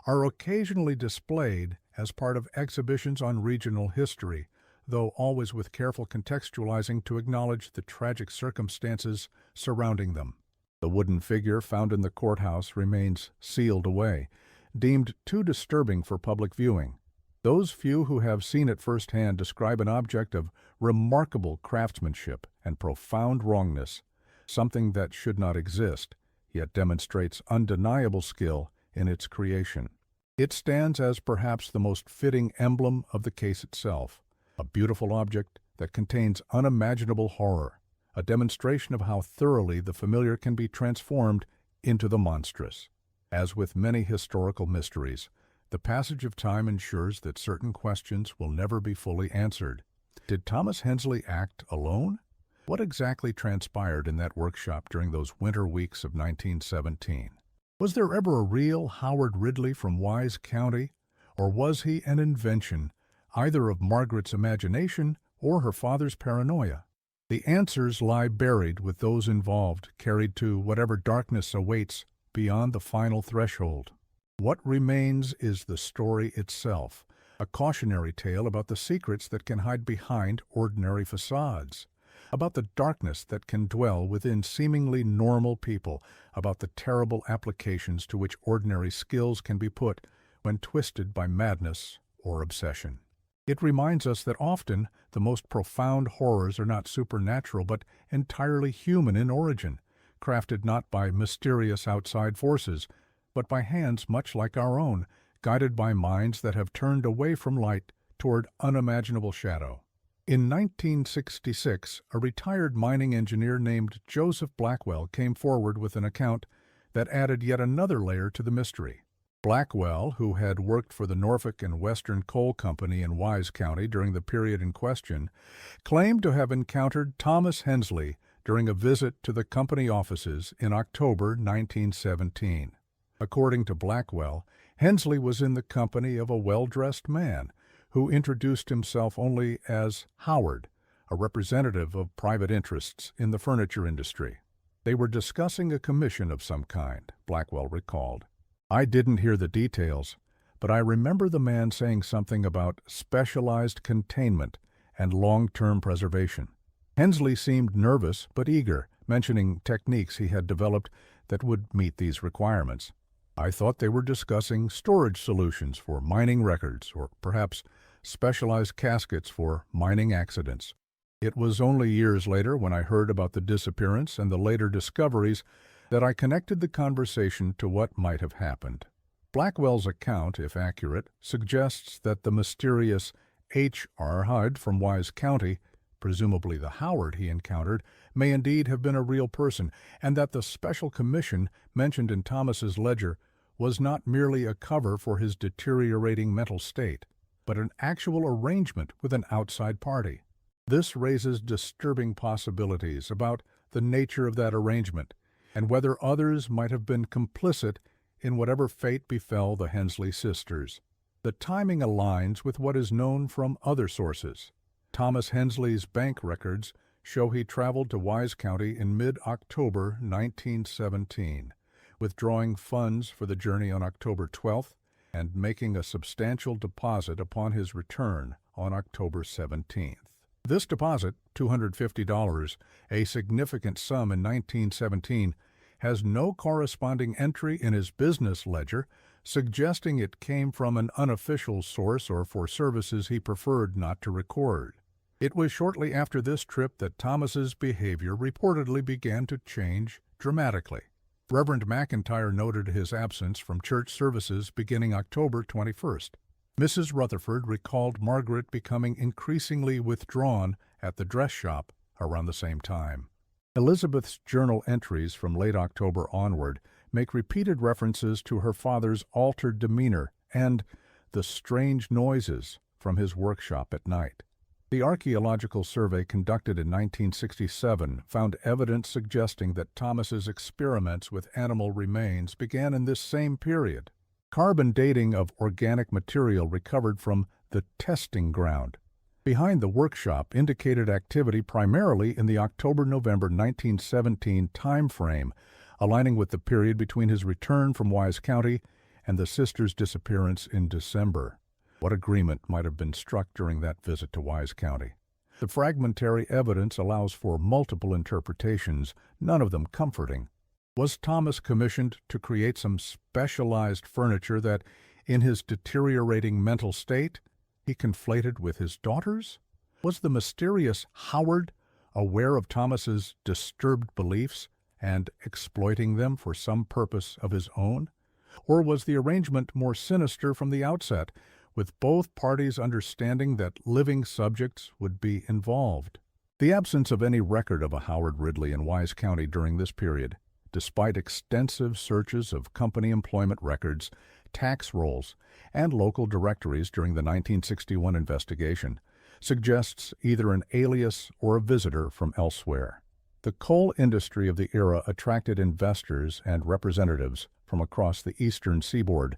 are occasionally displayed as part of exhibitions on regional history, though always with careful contextualizing to acknowledge the tragic circumstances surrounding them. The wooden figure found in the courthouse remains sealed away, deemed too disturbing for public viewing. Those few who have seen it firsthand describe an object of remarkable craftsmanship and profound wrongness, something that should not exist, yet demonstrates undeniable skill in its creation. It stands as perhaps the most fitting emblem of the case itself, a beautiful object that contains unimaginable horror, a demonstration of how thoroughly the familiar can be transformed into the monstrous. As with many historical mysteries, the passage of time ensures that certain questions will never be fully answered. Did Thomas Hensley act alone? What exactly transpired in that workshop during those winter weeks of 1917? Was there ever a real Howard Ridley from Wise County, or was he an invention either of Margaret's imagination or her father's paranoia? The answers lie buried with those involved, carried to whatever darkness awaits beyond the final threshold. What remains is the story itself, a cautionary tale about the secrets that can hide behind ordinary facades, about the darkness that can dwell within seemingly normal people, about the terrible applications to which ordinary skills can be put when twisted by madness or obsession. It reminds us that often the most profound horrors are not supernatural but entirely human in origin, crafted not by mysterious outside forces, but by hands much like our own, guided by minds that have turned away from light toward unimaginable shadow. In 1966, a retired mining engineer named Joseph Blackwell came forward with an account that added yet another layer to the mystery. Blackwell, who had worked for the Norfolk and Western Coal Company in Wise County during the period in question, claimed to have encountered Thomas Hensley during a visit to the company offices in October 1917. According to Blackwell, Hensley was in the company of a well-dressed man who introduced himself only as Howard, a representative of private interests in the furniture industry. They were discussing a commission of some kind, Blackwell recalled. I didn't hear the details, but I remember the man saying something about specialized containment and long-term preservation. Hensley seemed nervous but eager, mentioning techniques he had developed that would meet these requirements. I thought they were discussing storage solutions for mining records, or perhaps specialized caskets for mining accidents. It was only years later, when I heard about the disappearance and the later discoveries, that I connected the conversation to what might have happened. Blackwell's account, if accurate, suggests that the mysterious H.R. Hyde from Wise County, presumably the Howard he encountered, may indeed have been a real person, and that the special commission mentioned in Thomas's ledger was not merely a cover for his deteriorating mental state, but an actual arrangement with an outside party. This raises disturbing possibilities about the nature of that arrangement, and whether others might have been complicit in whatever fate befell the Hensley sisters. The timing aligns with what is known from other sources. Thomas Hensley's bank records show he traveled to Wise County in mid-October 1917, withdrawing funds for the journey on October 12th and making a substantial deposit upon his return on October 17th. This deposit, $250, a significant sum in 1917, has no corresponding entry in his business ledger, suggesting it came from an unofficial source or for services he preferred not to record. It was shortly after this trip that Thomas's behavior reportedly began to change dramatically. Reverend McIntyre noted his absence from church services beginning October 21st. Mrs. Rutherford recalled Margaret becoming increasingly withdrawn at the dress shop around the same time. Elizabeth's journal entries from late October onward make repeated references to her father's altered demeanor and the strange noises from his workshop at night. The archaeological survey conducted in 1967 found evidence suggesting that Thomas's experiments with animal remains began in this same period. Carbon dating of organic material recovered from the testing ground behind the workshop indicated activity primarily in the October-November 1917 time frame, aligning with the period between his return from Wise County and the sisters' disappearance in December. What agreement might have been struck during that visit to Wise County? The fragmentary evidence allows for multiple interpretations, none of them comforting. Was Thomas commissioned to create some specialized furniture that, in his deteriorating mental state, he conflated with his daughters? Was the mysterious Howard aware of Thomas's disturbed beliefs and exploiting them for some purpose of his own? Or was the arrangement more sinister from the outset, with both parties understanding that living subjects would be involved? The absence of any record of a Howard Ridley in Wise County during this period, despite extensive searches of company employment records, tax rolls, and local directories during the 1961 investigation, suggests either an alias or a visitor from elsewhere. The coal industry of the era attracted investors and representatives from across the eastern seaboard,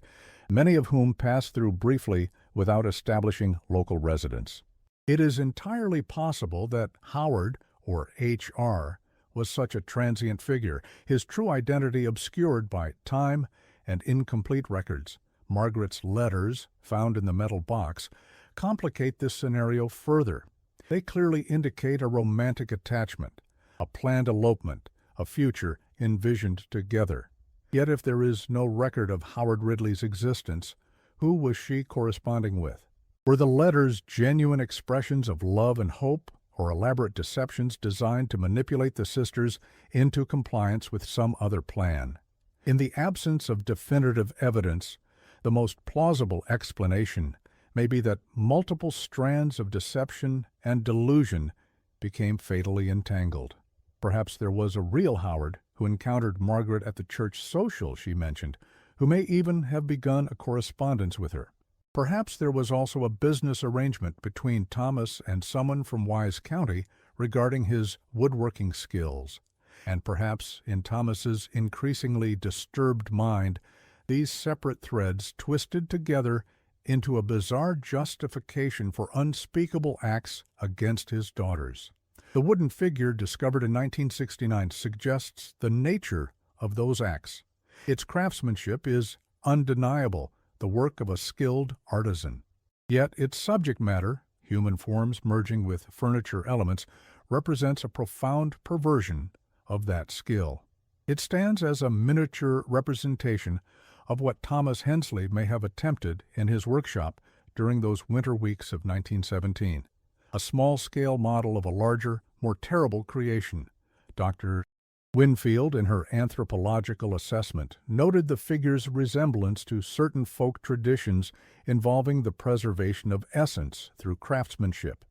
many of whom passed through briefly without establishing local residence. It is entirely possible that Howard, or H.R., was such a transient figure, his true identity obscured by time and incomplete records. Margaret's letters, found in the metal box, complicate this scenario further. They clearly indicate a romantic attachment, a planned elopement, a future envisioned together. Yet if there is no record of Howard Ridley's existence, who was she corresponding with? Were the letters genuine expressions of love and hope, or elaborate deceptions designed to manipulate the sisters into compliance with some other plan. In the absence of definitive evidence, the most plausible explanation may be that multiple strands of deception and delusion became fatally entangled. Perhaps there was a real Howard who encountered Margaret at the church social she mentioned, who may even have begun a correspondence with her. Perhaps there was also a business arrangement between Thomas and someone from Wise County regarding his woodworking skills. And perhaps in Thomas's increasingly disturbed mind, these separate threads twisted together into a bizarre justification for unspeakable acts against his daughters. The wooden figure discovered in 1969 suggests the nature of those acts. Its craftsmanship is undeniable, the work of a skilled artisan. Yet its subject matter, human forms merging with furniture elements, represents a profound perversion of that skill. It stands as a miniature representation of what Thomas Hensley may have attempted in his workshop during those winter weeks of 1917. A small-scale model of a larger, more terrible creation. Dr. Winfield, in her anthropological assessment, noted the figure's resemblance to certain folk traditions involving the preservation of essence through craftsmanship.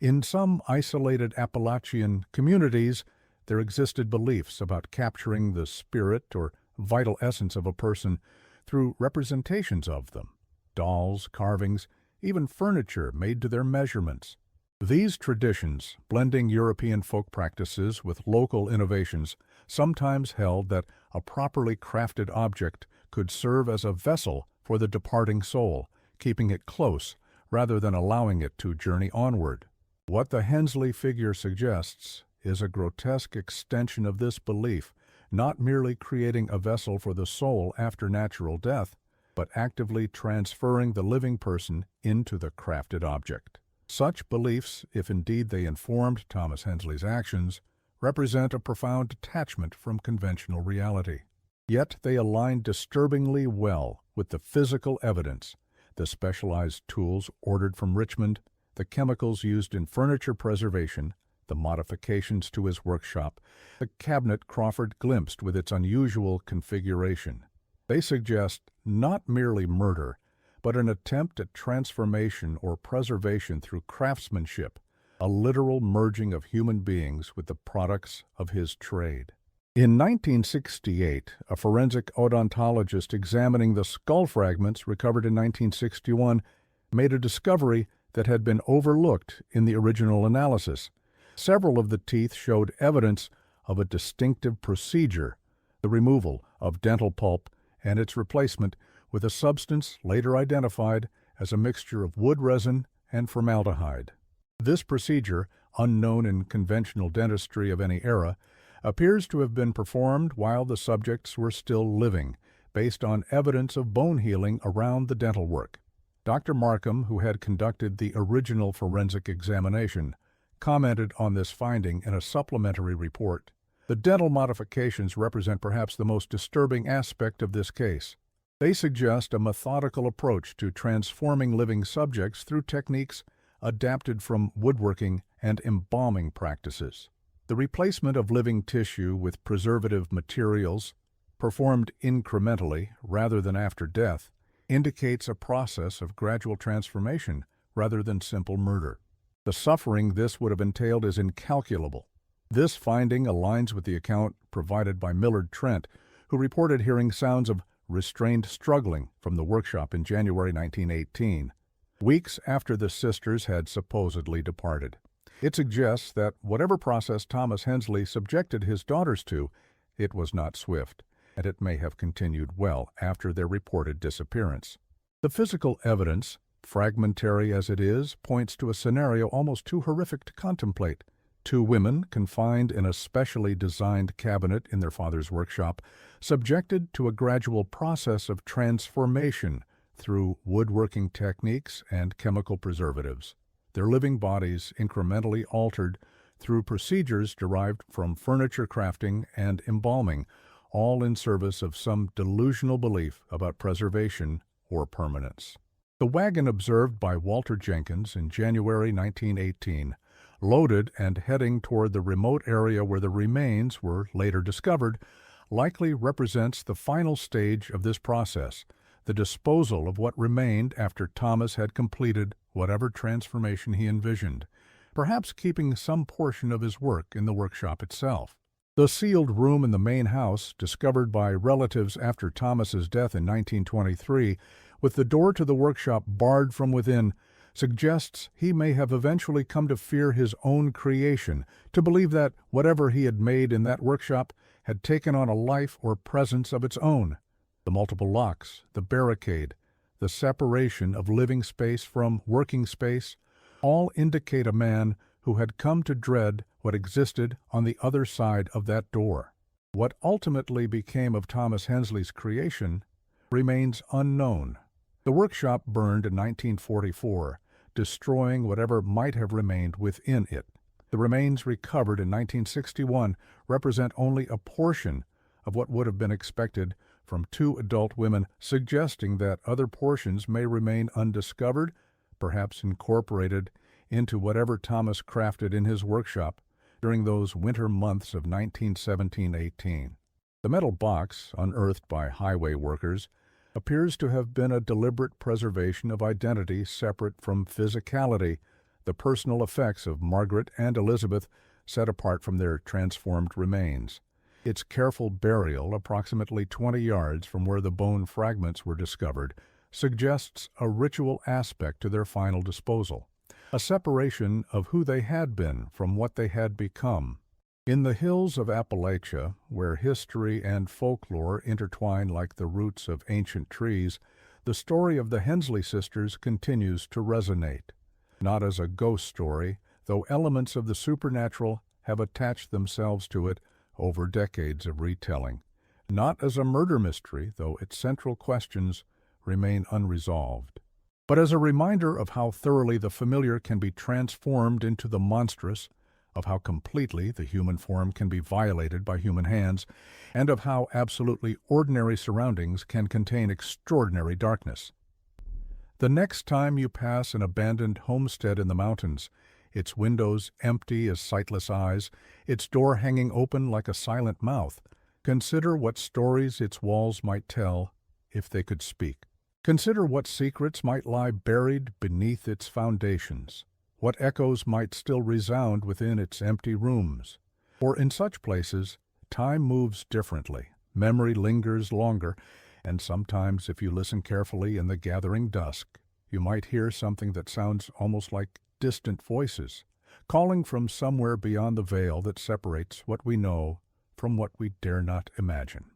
In some isolated Appalachian communities, there existed beliefs about capturing the spirit or vital essence of a person through representations of them, dolls, carvings, even furniture made to their measurements. These traditions, blending European folk practices with local innovations, sometimes held that a properly crafted object could serve as a vessel for the departing soul, keeping it close rather than allowing it to journey onward. What the Hensley figure suggests is a grotesque extension of this belief, not merely creating a vessel for the soul after natural death, but actively transferring the living person into the crafted object. Such beliefs, if indeed they informed Thomas Hensley's actions, represent a profound detachment from conventional reality. Yet they align disturbingly well with the physical evidence, the specialized tools ordered from Richmond, the chemicals used in furniture preservation, the modifications to his workshop, the cabinet Crawford glimpsed with its unusual configuration. They suggest not merely murder, but an attempt at transformation or preservation through craftsmanship, a literal merging of human beings with the products of his trade. In 1968, a forensic odontologist examining the skull fragments recovered in 1961 made a discovery that had been overlooked in the original analysis. Several of the teeth showed evidence of a distinctive procedure, the removal of dental pulp and its replacement with a substance later identified as a mixture of wood resin and formaldehyde. This procedure, unknown in conventional dentistry of any era, appears to have been performed while the subjects were still living, based on evidence of bone healing around the dental work. Dr. Markham, who had conducted the original forensic examination, commented on this finding in a supplementary report. The dental modifications represent perhaps the most disturbing aspect of this case. They suggest a methodical approach to transforming living subjects through techniques adapted from woodworking and embalming practices. The replacement of living tissue with preservative materials, performed incrementally rather than after death, indicates a process of gradual transformation rather than simple murder. The suffering this would have entailed is incalculable. This finding aligns with the account provided by Millard Trent, who reported hearing sounds of restrained struggling from the workshop in January 1918, weeks after the sisters had supposedly departed. It suggests that whatever process Thomas Hensley subjected his daughters to, it was not swift, and it may have continued well after their reported disappearance. The physical evidence, fragmentary as it is, points to a scenario almost too horrific to contemplate. Two women, confined in a specially designed cabinet in their father's workshop, subjected to a gradual process of transformation through woodworking techniques and chemical preservatives. Their living bodies incrementally altered through procedures derived from furniture crafting and embalming, all in service of some delusional belief about preservation or permanence. The wagon observed by Walter Jenkins in January 1918 loaded and heading toward the remote area where the remains were later discovered, likely represents the final stage of this process, the disposal of what remained after Thomas had completed whatever transformation he envisioned, perhaps keeping some portion of his work in the workshop itself. The sealed room in the main house, discovered by relatives after Thomas's death in 1923, with the door to the workshop barred from within, suggests he may have eventually come to fear his own creation, to believe that whatever he had made in that workshop had taken on a life or presence of its own. The multiple locks, the barricade, the separation of living space from working space, all indicate a man who had come to dread what existed on the other side of that door. What ultimately became of Thomas Hensley's creation remains unknown. The workshop burned in 1944, destroying whatever might have remained within it. The remains recovered in 1961 represent only a portion of what would have been expected from two adult women, suggesting that other portions may remain undiscovered, perhaps incorporated into whatever Thomas crafted in his workshop during those winter months of 1917-18. The metal box, unearthed by highway workers, appears to have been a deliberate preservation of identity separate from physicality, the personal effects of Margaret and Elizabeth set apart from their transformed remains. Its careful burial, approximately 20 yards from where the bone fragments were discovered, suggests a ritual aspect to their final disposal, a separation of who they had been from what they had become. In the hills of Appalachia, where history and folklore intertwine like the roots of ancient trees, the story of the Hensley sisters continues to resonate. Not as a ghost story, though elements of the supernatural have attached themselves to it over decades of retelling. Not as a murder mystery, though its central questions remain unresolved. But as a reminder of how thoroughly the familiar can be transformed into the monstrous, of how completely the human form can be violated by human hands, and of how absolutely ordinary surroundings can contain extraordinary darkness. The next time you pass an abandoned homestead in the mountains, its windows empty as sightless eyes, its door hanging open like a silent mouth, consider what stories its walls might tell if they could speak. Consider what secrets might lie buried beneath its foundations. What echoes might still resound within its empty rooms. For in such places, time moves differently, memory lingers longer, and sometimes, if you listen carefully in the gathering dusk, you might hear something that sounds almost like distant voices, calling from somewhere beyond the veil that separates what we know from what we dare not imagine.